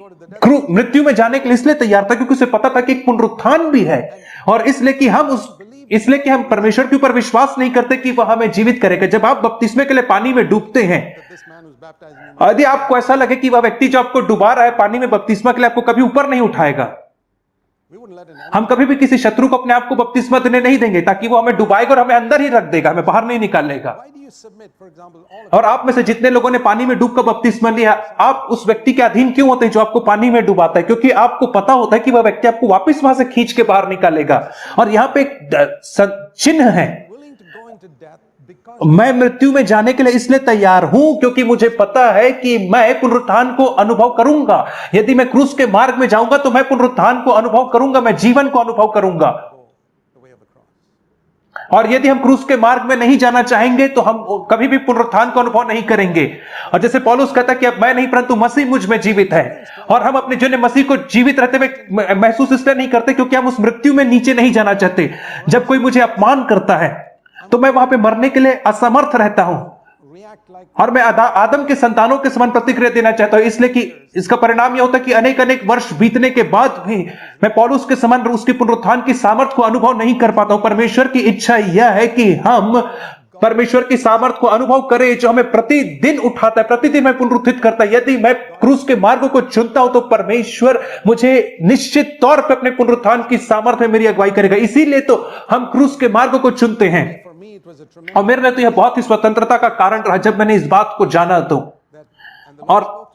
मृत्यु में जाने के लिए इसलिए तैयार था क्योंकि उसे पता था कि एक पुनरुत्थान भी है, और इसलिए कि हम परमेश्वर के ऊपर विश्वास नहीं करते कि वह हमें जीवित करेगा। जब आप बपतिस्मे के लिए पानी में डूबते हैं, यदि आपको ऐसा लगे कि वह व्यक्ति जो आपको डुबा रहा है पानी में बपतिस्मा के लिए, आपको कभी ऊपर नहीं उठाएगा। हम कभी भी किसी शत्रु को अपने आप को बपतिस्मा देने नहीं देंगे, ताकि वो हमें डुबाएगा और हमें अंदर ही रख देगा, हमें बाहर नहीं निकालेगा। और आप में से जितने लोगों ने पानी में डूबकर बपतिस्मा लिया, आप उस व्यक्ति के अधीन क्यों होते हैं जो आपको पानी में डुबाता है? क्योंकि आपको पता होता है कि वह व्यक्ति आपको वापस वहां से खींच के बाहर निकालेगा। और यहां पे एक चिन्ह है, मैं मृत्यु में जाने के लिए इसलिए तैयार हूं क्योंकि मुझे पता है कि मैं पुनरुत्थान को अनुभव करूंगा। यदि मैं क्रूस के मार्ग में जाऊंगा तो मैं पुनरुत्थान को अनुभव करूंगा, मैं जीवन को अनुभव करूंगा। और यदि हम क्रूस के मार्ग में नहीं जाना चाहेंगे तो हम कभी भी पुनरुत्थान को अनुभव नहीं करेंगे। और जैसे पौलुस कहता है कि अब मैं नहीं परंतु मसीह मुझ में जीवित है। और हम अपने जीवन में मसीह को जीवित रहते हुए महसूस इसलिए नहीं करते क्योंकि हम उस मृत्यु में नीचे नहीं जाना चाहते। जब कोई मुझे अपमान करता है तो मैं वहां पे मरने के लिए असमर्थ रहता हूं, और मैं आदम के संतानों के समान प्रतिक्रिया देना चाहता हूं। इसलिए कि इसका परिणाम यह होता है कि अनेक वर्ष बीतने के बाद भी मैं पौलुस के समान उसके पुनरुत्थान की सामर्थ्य को अनुभव नहीं कर पाता हूं। परमेश्वर की इच्छा यह है कि हम परमेश्वर की सामर्थ्य को अनुभव करें जो हमें प्रतिदिन उठाता है, प्रतिदिन में पुनरुत्थित करता है। यदि मैं क्रूस के मार्ग को चुनता हूं तो परमेश्वर मुझे निश्चित तौर पर अपने पुनरुत्थान की सामर्थ्य में मेरी अगुवाई करेगा। इसीलिए तो हम क्रूस के मार्ग को चुनते हैं। और मेरे लिए तो यह बहुत ही स्वतंत्रता का कारण रहा जब मैंने इस बात को जाना। तो और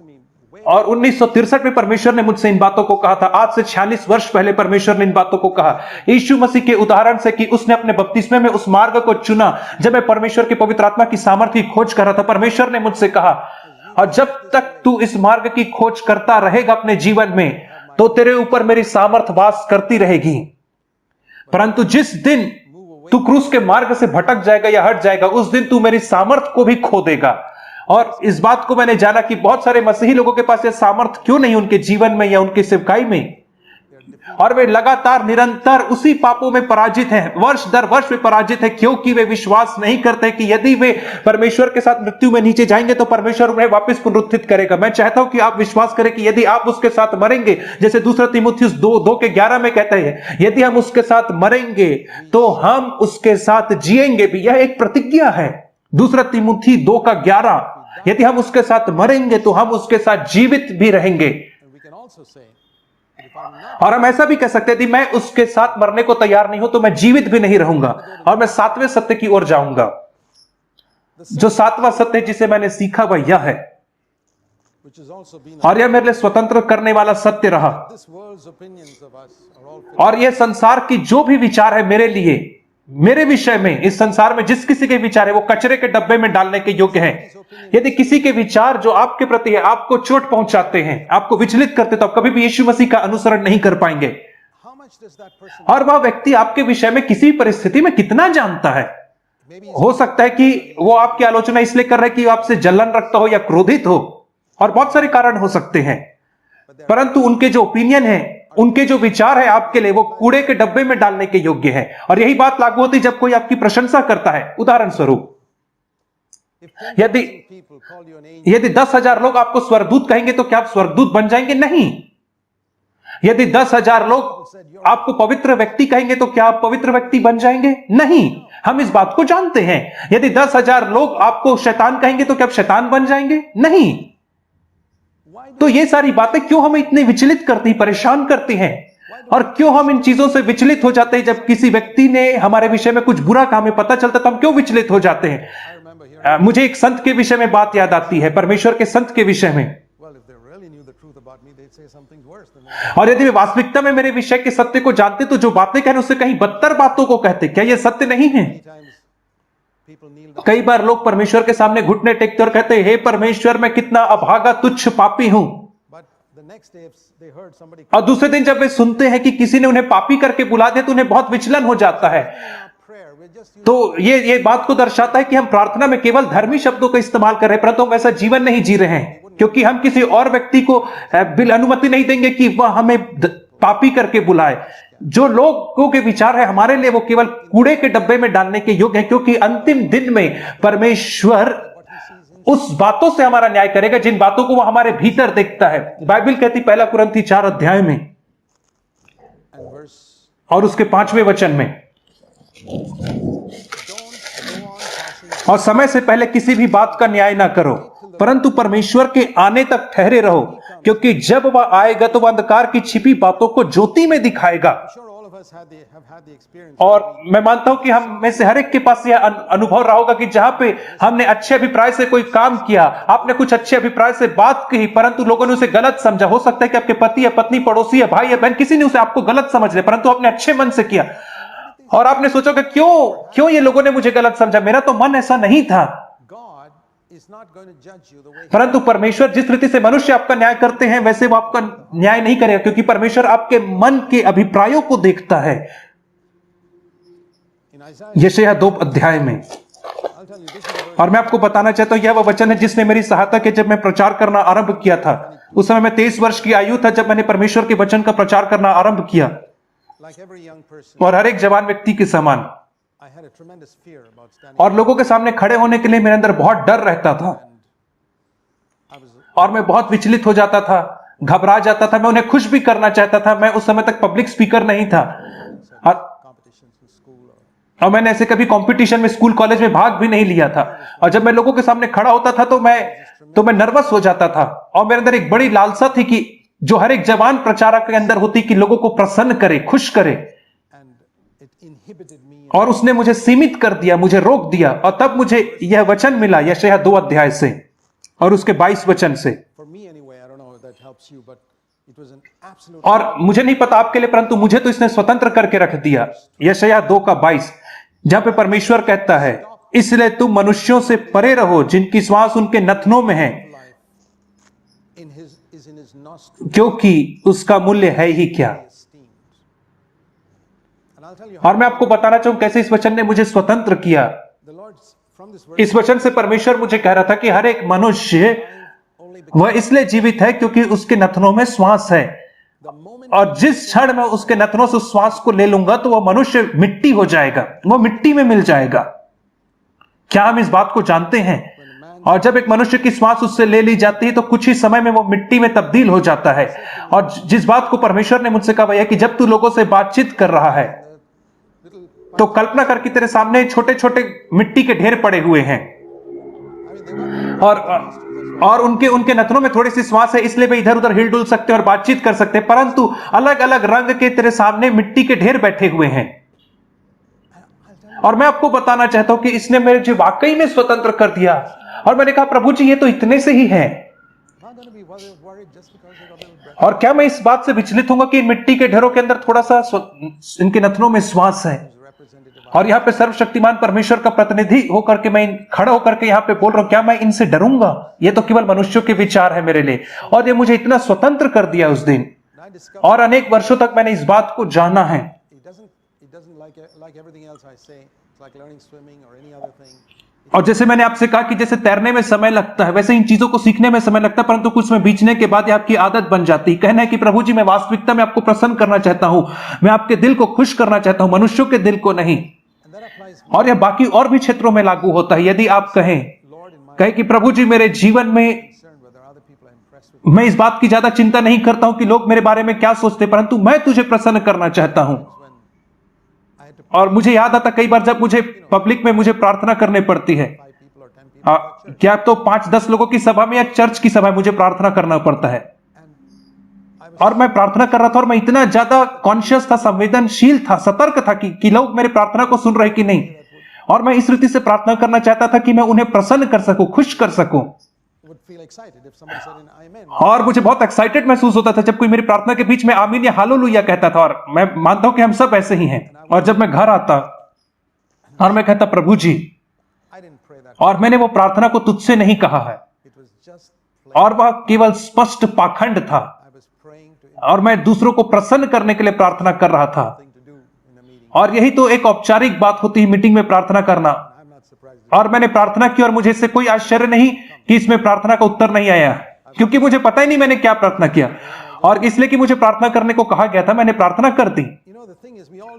1963 में परमेश्वर ने मुझसे इन बातों को कहा था। आज से 46 वर्ष पहले परमेश्वर ने इन बातों को कहा यीशु मसीह के उदाहरण से कि उसने अपने बपतिस्मे में उस मार्ग को चुना। जब मैं परमेश्वर की पवित्र आत्मा की सामर्थ्य की खोज कर रहा था, परमेश्वर ने मुझसे कहा, और जब तक तू इस मार्ग की खोज करता रहेगा अपने जीवन में, तो तेरे ऊपर मेरी सामर्थ्य वास करती रहेगी। परंतु जिस दिन तू क्रूस के मार्ग से भटक जाएगा या हट जाएगा, उस दिन तू मेरी सामर्थ्य को भी खो देगा। और इस बात को मैंने जाना कि बहुत सारे मसीही लोगों के पास यह सामर्थ्य क्यों नहीं उनके जीवन में या उनके सेवकाई में, और वे लगातार निरंतर उसी पापों में पराजित हैं, वर्ष दर वर्ष वे पराजित हैं, क्योंकि वे विश्वास नहीं करते कि यदि वे परमेश्वर के साथ मृत्यु में नीचे जाएंगे तो परमेश्वर उन्हें वापस पुनरुत्थित करेगा। मैं चाहता हूं कि आप विश्वास करें कि यदि आप उसके साथ मरेंगे, जैसे दूसरा तीमुथियुस 2:11 में कहता है, यदि हम उसके साथ मरेंगे तो हम उसके साथ जिएंगे भी। यह एक प्रतिज्ञा है। दूसरा तीमुथी 2:11, यदि हम उसके साथ मरेंगे तो हम उसके साथ जीवित भी रहेंगे। और हम ऐसा भी कह सकते हैं कि मैं उसके साथ मरने को तैयार नहीं हूं तो मैं जीवित भी नहीं रहूंगा और मैं 7वें सत्य की ओर जाऊंगा। जो 7वां सत्य जिसे मैंने सीखा वह यह है, और यह मेरे लिए स्वतंत्र करने वाला सत्य रहा। और यह संसार की जो भी विचार है मेरे लिए, मेरे विषय में, इस संसार में जिस किसी के विचार है वो कचरे के डब्बे में डालने के योग्य हैं। यदि किसी के विचार जो आपके प्रति है आपको चोट पहुंचाते हैं, आपको विचलित करते, तो आप कभी भी यीशु मसीह का अनुसरण नहीं कर पाएंगे। और वह व्यक्ति आपके विषय में किसी परिस्थिति में कितना जानता है। हो सकता है कि वो आपकी आलोचना इसलिए कर रहा है कि आपसे जलन रखता हो या क्रोधित हो, और बहुत सारे कारण हो सकते हैं, परंतु उनके जो ओपिनियन है, उनके जो विचार है आपके लिए, वो कूड़े के डब्बे में डालने के योग्य है। और यही बात लागू होती है जब कोई आपकी प्रशंसा करता है। उदाहरण स्वरूप, यदि 10,000 लोग आपको स्वर्गदूत कहेंगे तो क्या आप स्वर्गदूत बन जाएंगे? नहीं। यदि 10,000 लोग आपको पवित्र व्यक्ति कहेंगे तो क्या आप पवित्र व्यक्ति बन जाएंगे? नहीं। हम इस बात को जानते हैं। यदि 10,000 लोग आपको शैतान कहेंगे तो क्या आप शैतान बन जाएंगे? नहीं। तो ये सारी बातें क्यों हमें इतनी विचलित करती, परेशान करती हैं? और क्यों हम इन चीजों से विचलित हो जाते हैं? जब किसी व्यक्ति ने हमारे विषय में कुछ बुरा काम है पता चलता तो हम क्यों विचलित हो जाते हैं? मुझे एक संत के विषय में बात याद आती है, परमेश्वर के संत के विषय में। और यदि वे वास्तविकता में मेरे विषय के सत्य को जानते तो जो बातें कहने उससे कहीं बदतर बातों को कहते। क्या यह सत्य नहीं है? कई बार लोग परमेश्वर के सामने घुटने टेकते और कहते हैं, हे परमेश्वर, मैं कितना अभागा तुच्छ पापी हूं। और दूसरे दिन जब वे सुनते हैं कि किसी ने उन्हें पापी करके बुला दिया तो उन्हें बहुत विचलन हो जाता है। तो ये बात को दर्शाता है कि हम प्रार्थना में केवल धर्मी शब्दों का इस्तेमाल कर रहे हैं, परंतु हम ऐसा जीवन नहीं जी रहे हैं, क्योंकि हम किसी और व्यक्ति को बिल अनुमति नहीं देंगे कि वह हमें पापी करके बुलाए। जो लोगों के विचार है हमारे लिए वो केवल कूड़े के डब्बे में डालने के योग्य है, क्योंकि अंतिम दिन में परमेश्वर उस बातों से हमारा न्याय करेगा जिन बातों को वो हमारे भीतर देखता है। बाइबल कहती 1 कुरिन्थी 4 अध्याय में और उसके 5वें वचन में, और समय से पहले किसी भी बात का न्याय ना करो, परंतु परमेश्वर के आने तक ठहरे रहो, क्योंकि जब वह आएगा तो वह अंधकार की छिपी बातों को ज्योति में दिखाएगा। और मैं मानता हूं कि हम में से हर एक के पास यह अनुभव रहा होगा कि जहां पे हमने अच्छे अभिप्राय से कोई काम किया, आपने कुछ अच्छे अभिप्राय से बात कही, परंतु लोगों ने उसे गलत समझा। हो सकता है कि आपके पति या पत्नी, पड़ोसी या भाई या बहन, किसी ने उसे आपको गलत समझ लिया, परंतु आपने अच्छे मन से किया और आपने सोचा कि क्यों ये लोगों ने मुझे गलत समझा, मेरा तो मन ऐसा नहीं था। परंतु परमेश्वर जिस रीति से मनुष्य आपका न्याय करते हैं वैसे वो आपका न्याय नहीं करेगा, क्योंकि परमेश्वर आपके मन के अभिप्रायों को देखता है। यशायाह 2 अध्याय में, और मैं आपको बताना चाहता हूं यह वह वचन है जिसने मेरी सहायता की जब मैं प्रचार करना आरंभ किया था। उस समय मैं 23 वर्ष की आयु था जब मैंने परमेश्वर के वचन का प्रचार करना आरंभ किया, और हर एक जवान व्यक्ति के समान। और लोगों के सामने खड़े होने के लिए मेरे अंदर बहुत डर रहता था, और मैं बहुत विचलित हो जाता था, घबरा जाता था। मैं उन्हें खुश भी करना चाहता था। मैं उस समय तक पब्लिक स्पीकर नहीं था, और मैंने ऐसे कभी कंपटीशन में स्कूल कॉलेज में भाग भी नहीं लिया था। और जब मैं लोगों के सामने खड़ा होता था तो मैं नर्वस हो जाता था, और मेरे अंदर एक बड़ी लालसा थी कि जो हर एक जवान प्रचारक के अंदर होती कि लोगों को प्रसन्न करे, खुश करे। और उसने मुझे सीमित कर दिया, मुझे रोक दिया। और तब मुझे यह वचन मिला यशायाह 2 अध्याय से और उसके 22 वचन से। और मुझे नहीं पता आपके लिए, परंतु मुझे तो इसने स्वतंत्र करके रख दिया। यशायाह 2 का 22, जहां पे परमेश्वर कहता है, इसलिए तुम मनुष्यों से परे रहो जिनकी श्वास उनके नथनों में है, क्योंकि उसका मूल्य है ही क्या। और मैं आपको बताना चाहूं कैसे इस वचन ने मुझे स्वतंत्र किया। इस वचन से परमेश्वर मुझे कह रहा था कि हर एक मनुष्य वह इसलिए जीवित है क्योंकि उसके नथनों में श्वास है, और जिस क्षण मैं उसके नथनों से श्वास को ले लूंगा तो वह मनुष्य मिट्टी हो जाएगा, वह मिट्टी में मिल जाएगा। क्या हम इस बात को जानते हैं? और जब एक मनुष्य की श्वास उससे ले ली जाती है तो कुछ ही समय में वो मिट्टी में तब्दील हो जाता है। और जिस बात को परमेश्वर ने मुझसे कहा है कि जब तू लोगों से बातचीत कर रहा है तो कल्पना कर कि तेरे सामने छोटे छोटे मिट्टी के ढेर पड़े हुए हैं, और उनके नथनों में थोड़ी सी श्वास है, इसलिए वे इधर उधर हिल डुल सकते हैं और बातचीत कर सकते हैं, परंतु अलग अलग रंग के तेरे सामने मिट्टी के ढेर बैठे हुए हैं। और मैं आपको बताना चाहता हूं कि इसने मुझे वाकई में स्वतंत्र कर दिया। और मैंने कहा प्रभु जी ये तो इतने से ही है, और क्या मैं इस बात से विचलित होऊंगा कि मिट्टी के ढेरों के अंदर थोड़ा सा इनके नथनों में श्वास है, और यहां पे सर्वशक्तिमान परमेश्वर का प्रतिनिधि होकर के मैं खड़ा होकर के यहां पे बोल रहा हूं, क्या मैं इनसे डरूंगा? ये तो केवल मनुष्यों के विचार है मेरे लिए। और ये मुझे इतना स्वतंत्र कर दिया उस दिन, और अनेक वर्षों तक मैंने इस बात को जाना है। और जैसे मैंने आपसे कहा कि जैसे तैरने में समय लगता है, वैसे इन चीजों को सीखने में समय लगता है, परंतु कुछ में बीतने के बाद आपकी आदत बन जाती है। कहना है कि प्रभु जी मैं वास्तविकता में आपको प्रसन्न करना चाहता हूं, मैं आपके दिल को खुश करना चाहता हूं, मनुष्यों के दिल को नहीं। और यह बाकी और भी क्षेत्रों में लागू होता है। यदि आप कहें कि प्रभु जी मेरे जीवन में मैं इस बात की ज्यादा चिंता नहीं करता हूं कि लोग मेरे बारे में क्या सोचते, परंतु मैं तुझे प्रसन्न करना चाहता हूं। और मुझे याद आता कई बार जब मुझे पब्लिक में मुझे प्रार्थना करनी पड़ती है, क्या तो 5-10 लोगों की सभा में या चर्च की सभा में मुझे प्रार्थना करना पड़ता है, और मैं प्रार्थना कर रहा था और मैं इतना ज्यादा कॉन्शियस था, संवेदनशील था, सतर्क था कि लोग मेरे प्रार्थना को सुन रहे कि नहीं। और मैं इस रीति से प्रार्थना करना चाहता था कि मैं उन्हें प्रसन्न कर सकूं, खुश कर सकूं। और मुझे बहुत एक्साइटेड महसूस होता था जब कोई मेरी प्रार्थना के बीच में आमीन या हालेलुया कहता था, और मैं मानता हूं कि हम सब ऐसे ही हैं। और जब मैं घर आता और मैं कहता प्रभु जी, और मैंने वो प्रार्थना को तुझसे नहीं कहा है, और वह केवल स्पष्ट पाखंड था, और मैं दूसरों को प्रसन्न करने के लिए प्रार्थना कर रहा था। और यही तो एक औपचारिक बात होती है, मीटिंग में प्रार्थना करना। और मैंने प्रार्थना की और मुझे इससे कोई आश्चर्य नहीं कि इसमें प्रार्थना का उत्तर नहीं आया, क्योंकि मुझे पता ही नहीं मैंने क्या प्रार्थना किया, और इसलिए कि मुझे प्रार्थना करने को कहा गया था, मैंने प्रार्थना कर दी।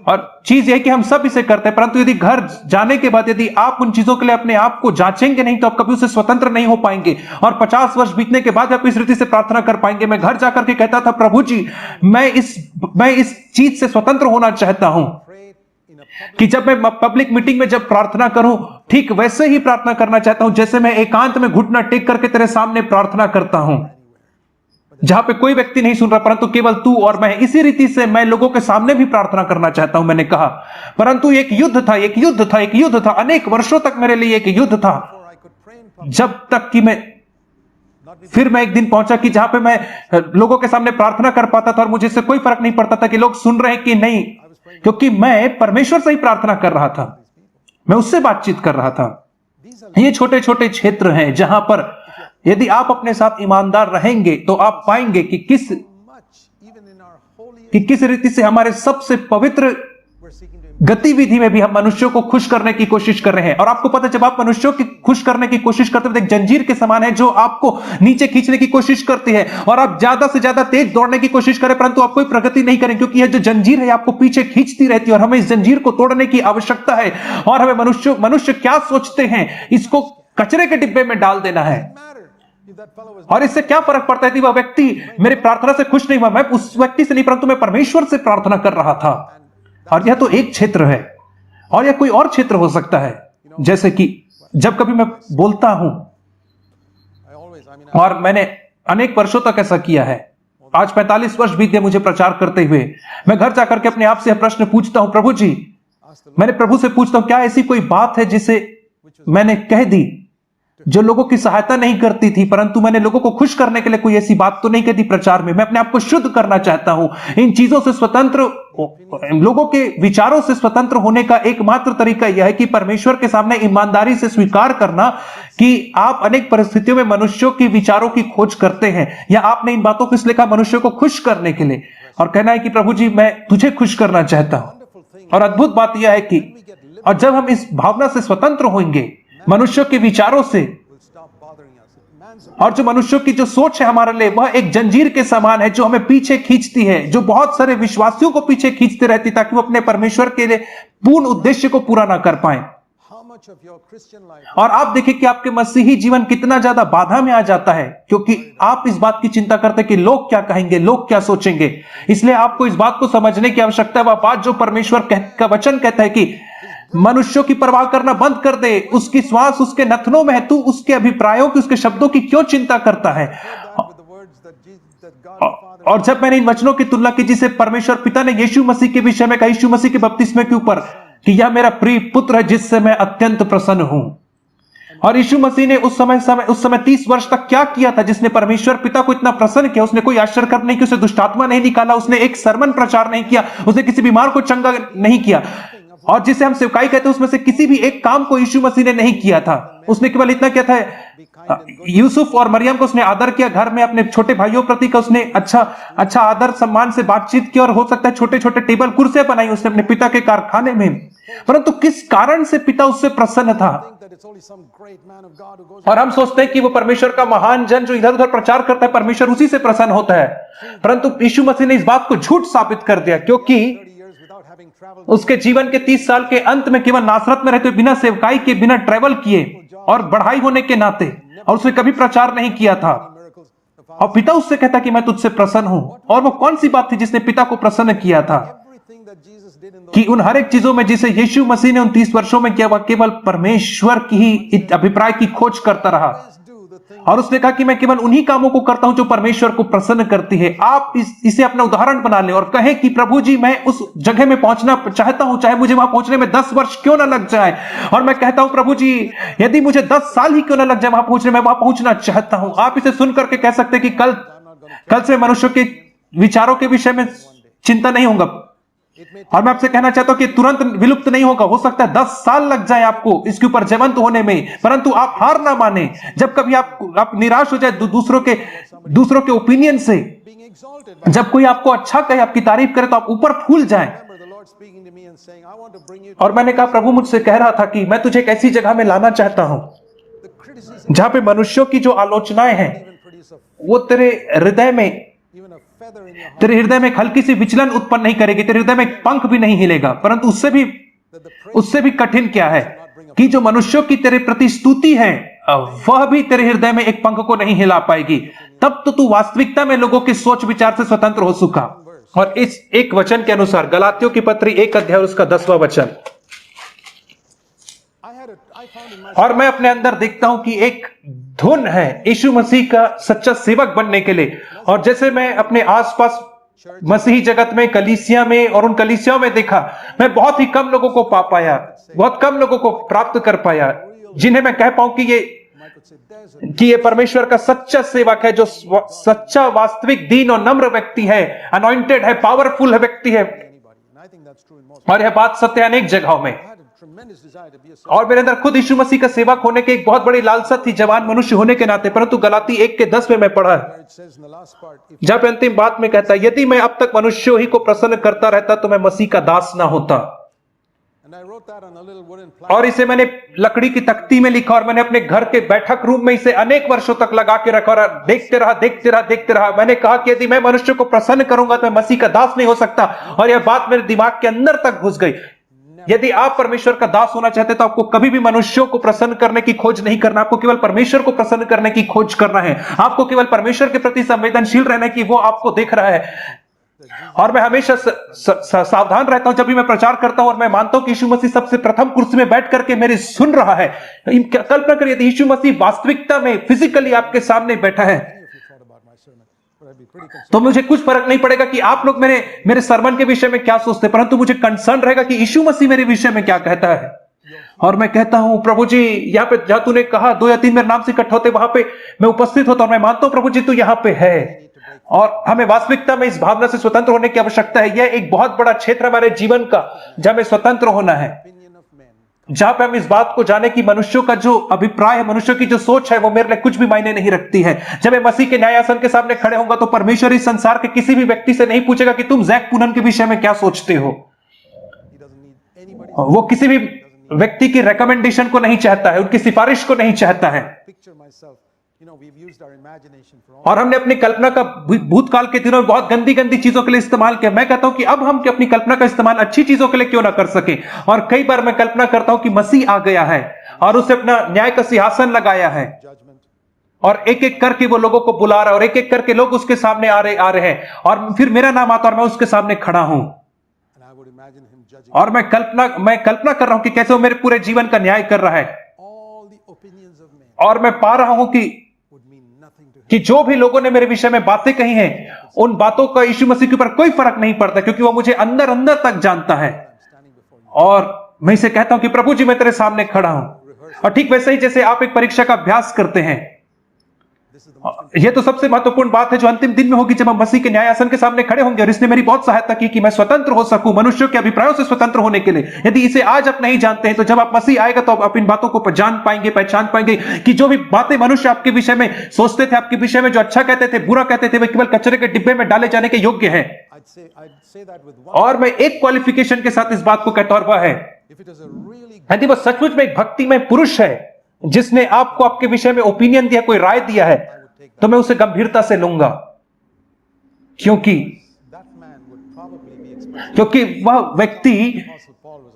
और चीज यह कि हम सब इसे करते हैं, परंतु यदि घर जाने के बाद यदि आप उन चीजों के लिए अपने आप को जांचेंगे नहीं तो आप कभी उससे स्वतंत्र नहीं हो पाएंगे। और 50 वर्ष बीतने के बाद आप इस रीति से प्रार्थना कर पाएंगे। मैं घर जाकर के कहता था प्रभु जी मैं इस चीज से स्वतंत्र होना चाहता हूं कि जब मैं पब्लिक मीटिंग में जब प्रार्थना करूं ठीक वैसे ही प्रार्थना करना चाहता हूं जैसे मैं एकांत में घुटना टेक करके तेरे सामने प्रार्थना करता हूं, जहां पे कोई व्यक्ति नहीं सुन रहा परंतु केवल तू और मैं। इसी रीति से मैं लोगों के सामने भी प्रार्थना करना चाहता हूं, मैंने कहा। परंतु एक युद्ध था, अनेक वर्षों तक मेरे लिए एक युद्ध था, जब तक कि मैं एक दिन पहुंचा कि जहां पे मैं लोगों के सामने प्रार्थना कर पाता था और मुझे इससे कोई फर्क नहीं पड़ता था कि लोग सुन रहे हैं कि नहीं, क्योंकि मैं परमेश्वर से ही प्रार्थना कर रहा था, मैं उससे बातचीत कर रहा था। ये छोटे छोटे क्षेत्र हैं जहां पर यदि आप अपने साथ ईमानदार रहेंगे तो आप पाएंगे कि किस रीति से हमारे सबसे पवित्र गतिविधि में भी हम मनुष्यों को खुश करने की कोशिश कर रहे हैं। और आपको पता है जब आप मनुष्यों की खुश करने की कोशिश करते हैं तो एक जंजीर के समान है जो आपको नीचे खींचने की कोशिश करती है, और आप ज्यादा से ज्यादा तेज दौड़ने की कोशिश करें परंतु आप कोई प्रगति नहीं करें, क्योंकि यह जो जंजीर है आपको पीछे खींचती रहती है। और हमें इस जंजीर को तोड़ने की आवश्यकता है, और हमें मनुष्य क्या सोचते हैं इसको कचरे के डिब्बे में डाल देना है। और इससे क्या फर्क पड़ता है कि वह व्यक्ति मेरी प्रार्थना से खुश नहीं हुआ, मैं उस व्यक्ति से नहीं परंतु मैं परमेश्वर से प्रार्थना कर रहा था। और यह तो एक क्षेत्र है, और यह कोई और क्षेत्र हो सकता है, जैसे कि जब कभी मैं बोलता हूं, और मैंने अनेक वर्षों तक ऐसा किया है, आज 45 वर्ष बीत गए मुझे प्रचार करते हुए। मैं घर जाकर के अपने आप से प्रश्न पूछता हूं, प्रभु जी, मैंने प्रभु से पूछता हूं क्या ऐसी कोई बात है जिसे मैंने कह दी जो लोगों की सहायता नहीं करती थी, परंतु मैंने लोगों को खुश करने के लिए कोई ऐसी बात तो नहीं कह दी प्रचार में। मैं अपने आप को शुद्ध करना चाहता हूं। इन चीजों से स्वतंत्र, लोगों के विचारों से स्वतंत्र होने का एकमात्र तरीका यह है कि परमेश्वर के सामने ईमानदारी से स्वीकार करना कि आप अनेक परिस्थितियों में मनुष्यों की विचारों की खोज करते हैं, या आपने इन बातों को इसलिए कहा मनुष्यों को खुश करने के लिए, और कहना है कि प्रभु जी मैं तुझे खुश करना चाहता हूं। और अद्भुत बात यह है कि और जब हम इस भावना से स्वतंत्र होंगे मनुष्यों के विचारों से, और जो मनुष्यों की जो सोच है हमारे लिए, वह एक जंजीर के समान है जो हमें पीछे खींचती है, जो बहुत सारे विश्वासियों को पीछे खींचती रहती ताकि वो अपने परमेश्वर के लिए पूर्ण उद्देश्य को पूरा ना कर पाए। और आप देखिए कि आपके मसीही जीवन कितना ज्यादा बाधा में आ जाता है, क्योंकि आप इस बात की चिंता करते हैं कि लोग क्या कहेंगे, लोग क्या सोचेंगे। इसलिए आपको इस बात को समझने की आवश्यकता है, वह बात जो परमेश्वर का वचन कहता है कि मनुष्यों की परवाह करना बंद कर दे, उसकी श्वास उसके नथनों में है, तू उसके अभिप्रायों की, उसके शब्दों की क्यों चिंता करता है। और जब मैंने इन वचनों की तुलना की जिसे परमेश्वर पिता ने यीशु मसीह के विषय में कहा, यीशु मसीह के बपतिस्मे के ऊपर, कि यह मेरा प्रिय पुत्र है जिससे मैं अत्यंत प्रसन्न हूं। और यीशु मसीह ने उस समय 30 वर्ष तक क्या किया था जिसने परमेश्वर पिता को इतना प्रसन्न किया। उसने कोई आश्चर्य कर्म नहीं किया, उसने दुष्टात्मा नहीं निकाला, उसने एक सरमन प्रचार नहीं किया, उसने किसी बीमार को चंगा नहीं किया, और जिसे हम सेवकाई कहते हैं उसमें से किसी भी एक काम को यीशु मसीह ने नहीं किया था। उसने केवल इतना किया था, यूसुफ और मरियम को उसने आदर किया, घर में अपने छोटे भाइयों प्रति का उसने अच्छा आदर सम्मान से बातचीत की, और हो सकता है छोटे छोटे टेबल कुर्सियां बनाई उसने अपने पिता के कारखाने में। परंतु किस कारण से पिता उससे प्रसन्न था? और हम सोचते हैं कि वो परमेश्वर का महान जन जो इधर उधर प्रचार करता है, परमेश्वर उसी से प्रसन्न होता है। परंतु यीशु मसीह ने इस बात को झूठ साबित कर दिया, क्योंकि उसके जीवन के 30 साल के अंत में केवल नासरत में रहते हुए, बिना सेवकाई के, बिना ट्रेवल किए और बढ़ाई होने के नाते, और उसने कभी प्रचार नहीं किया था, और पिता उससे कहता कि मैं तुझसे प्रसन्न हूं। और वो कौन सी बात थी जिसने पिता को प्रसन्न किया था? कि उन हर एक चीजों में जिसे यीशु मसीह ने उन 30 वर्षों में किया, वह केवल परमेश्वर की ही अभिप्राय की खोज करता रहा। और उसने कहा कि मैं केवल उन्हीं कामों को करता हूं जो परमेश्वर को प्रसन्न करती है। आप इसे अपना उदाहरण बना लें और कहें कि प्रभु जी, मैं उस जगह में पहुंचना चाहता हूं, चाहे मुझे वहां पहुंचने में 10 वर्ष क्यों ना लग जाए। और मैं कहता हूं प्रभु जी, यदि मुझे 10 साल ही क्यों ना लग जाए वहां पहुंचने में, वहां पहुंचना चाहता हूं। आप इसे सुनकर के कह सकते हैं कि कल से मनुष्य के विचारों के विषय में चिंता नहीं होगा। और मैं आपसे कहना चाहता हूं कि तुरंत विलुप्त नहीं होगा, हो सकता है 10 साल लग जाए आपको इसके ऊपर जीवंत होने में, परंतु आप हार ना माने। जब कभी आप निराश हो जाए दूसरों के ओपिनियन से, जब कोई आपको अच्छा कहे, आपकी तारीफ करे, तो आप ऊपर फूल जाएं। और मैंने कहा, प्रभु मुझसे कह रहा था कि मैं तुझे एक ऐसी जगह में लाना चाहता हूं जहां पे मनुष्यों की जो आलोचनाएं हैं वो तेरे हृदय में एक हल्की सी विचलन उत्पन्न नहीं करेगी, तेरे हृदय में एक पंख भी नहीं हिलेगा। परंतु उससे भी कठिन क्या है कि जो मनुष्यों की तेरे प्रति स्तुति है, वह भी तेरे हृदय में एक पंख को नहीं हिला पाएगी। तब तो तू वास्तविकता में लोगों के सोच विचार से स्वतंत्र हो चुका। और इस एक वचन के अनुसार, गलातियों की पत्री 1 अध्याय उसका 10वां वचन, और मैं अपने अंदर देखता हूं कि एक धुन है यीशु मसीह का सच्चा सेवक बनने के लिए। और जैसे मैं अपने आसपास मसीही जगत में, कलीसिया में, और उन कलीसियाओं में देखा, मैं बहुत ही कम लोगों को पा पाया, बहुत कम लोगों को प्राप्त कर पाया जिन्हें मैं कह पाऊं कि ये परमेश्वर का सच्चा सेवक है, जो सच्चा वास्तविक दीन और नम्र व्यक्ति है, अनॉइंटेड है, पावरफुल है व्यक्ति है। और यह बात सत्य है अनेक जगहों में। और मेरे अंदर खुद यीशु मसीह का सेवक होने की एक बहुत बड़ी लालसा थी, जवान मनुष्य होने के नाते। परंतु गलाती 1 के 10 में मैं पढ़ा, जहां पे अंतिम बात में कहता है, यदि मैं अब तक मनुष्यों ही को प्रसन्न करता रहता तो मैं मसीह का दास ना होता। और इसे मैंने लकड़ी की तख्ती में लिखा, और मैंने अपने घर के बैठक रूम में इसे अनेक वर्षों तक लगा के रखा, और देखते रहा। मैंने कहा कि यदि मैं मनुष्य को प्रसन्न करूंगा तो मैं मसीह का दास नहीं हो सकता। और यह बात मेरे दिमाग के अंदर तक घुस गई। यदि आप परमेश्वर का दास होना चाहते तो आपको कभी भी मनुष्यों को प्रसन्न करने की खोज नहीं करना, आपको केवल परमेश्वर को प्रसन्न करने की खोज करना है। आपको केवल परमेश्वर के प्रति संवेदनशील रहना है कि वो आपको देख रहा है। और मैं हमेशा सावधान रहता हूं जब भी मैं प्रचार करता हूं, और मैं मानता हूं कि यीशु मसीह सबसे प्रथम कुर्सी में बैठ करके मेरे सुन रहा है। कल्पना करिए यदि यीशु मसीह वास्तविकता में फिजिकली आपके सामने बैठा है, तो मुझे कुछ फर्क नहीं पड़ेगा कि आप लोग मेरे सरमन के विषय में क्या सोचते, परंतु मुझे कंसर्न रहेगा कि यीशु मसीह मेरे विषय में क्या कहता है। और मैं कहता हूं, प्रभु जी, यहाँ पे जहां तूने कहा 2 या 3 मेरे नाम से इकट्ठा होते, वहां पे मैं उपस्थित होता, और मैं मानता हूं प्रभु जी तू यहाँ पे है। और हमें वास्तविकता में इस भावना से स्वतंत्र होने की आवश्यकता है। यह एक बहुत बड़ा क्षेत्र हमारे जीवन का जहां हमें स्वतंत्र होना है, जहां पे हम इस बात को जाने कि मनुष्यों का जो अभिप्राय है, मनुष्यों की जो सोच है, वो मेरे लिए कुछ भी मायने नहीं रखती है। जब मैं मसीह के न्यायासन के सामने खड़े होऊंगा तो परमेश्वर इस संसार के किसी भी व्यक्ति से नहीं पूछेगा कि तुम जैक पूनम के विषय में क्या सोचते हो। वो किसी भी व्यक्ति की रिकमेंडेशन को नहीं चाहता है, उनकी सिफारिश को नहीं चाहता है। और हमने अपनी कल्पना का भूतकाल के दिनों में बहुत गंदी गंदी चीजों के लिए इस्तेमाल किया। मैं कहता हूं कि अब हम अपनी कल्पना का इस्तेमाल अच्छी चीजों के लिए क्यों ना कर सके। और कई बार मैं कल्पना करता हूं कि मसीह आ गया है और उसे अपना न्याय का सिंहासन लगाया है और एक एक करके वो लोगों को बुला रहा है और एक एक करके लोग उसके सामने आ रहे हैं और फिर मेरा नाम आता और मैं उसके सामने खड़ा हूं और मैं कल्पना कर रहा हूं कि कैसे वो मेरे पूरे जीवन का न्याय कर रहा है। और मैं पा रहा हूं कि जो भी लोगों ने मेरे विषय में बातें कही हैं, उन बातों का यीशु मसीह के ऊपर कोई फर्क नहीं पड़ता, क्योंकि वो मुझे अंदर अंदर तक जानता है। और मैं इसे कहता हूं कि प्रभु जी मैं तेरे सामने खड़ा हूं। और ठीक वैसे ही जैसे आप एक परीक्षा का अभ्यास करते हैं, यह तो सबसे महत्वपूर्ण बात है जो अंतिम दिन में होगी, जब हम मसीह के न्याय आसन के सामने खड़े होंगे। और इसने मेरी बहुत सहायता की कि मैं स्वतंत्र हो सकूं मनुष्यों के अभिप्रायों से स्वतंत्र होने के लिए। यदि इसे आज आप नहीं जानते हैं तो जब आप मसीह आएगा तो आप इन बातों को जान पाएंगे, पहचान पाएंगे कि जो भी बातें मनुष्य आपके विषय में सोचते थे, आपके विषय में जो अच्छा कहते थे, बुरा कहते थे, वे केवल कचरे के डिब्बे में डाले जाने के योग्य है। और मैं एक क्वालिफिकेशन के साथ इस बात को कहता हूं, और वह है यदि वह सचमुच में एक भक्तिमय पुरुष है जिसने आपको आपके विषय में ओपिनियन दिया, कोई राय दिया है, तो मैं उसे गंभीरता से लूंगा, क्योंकि वह व्यक्ति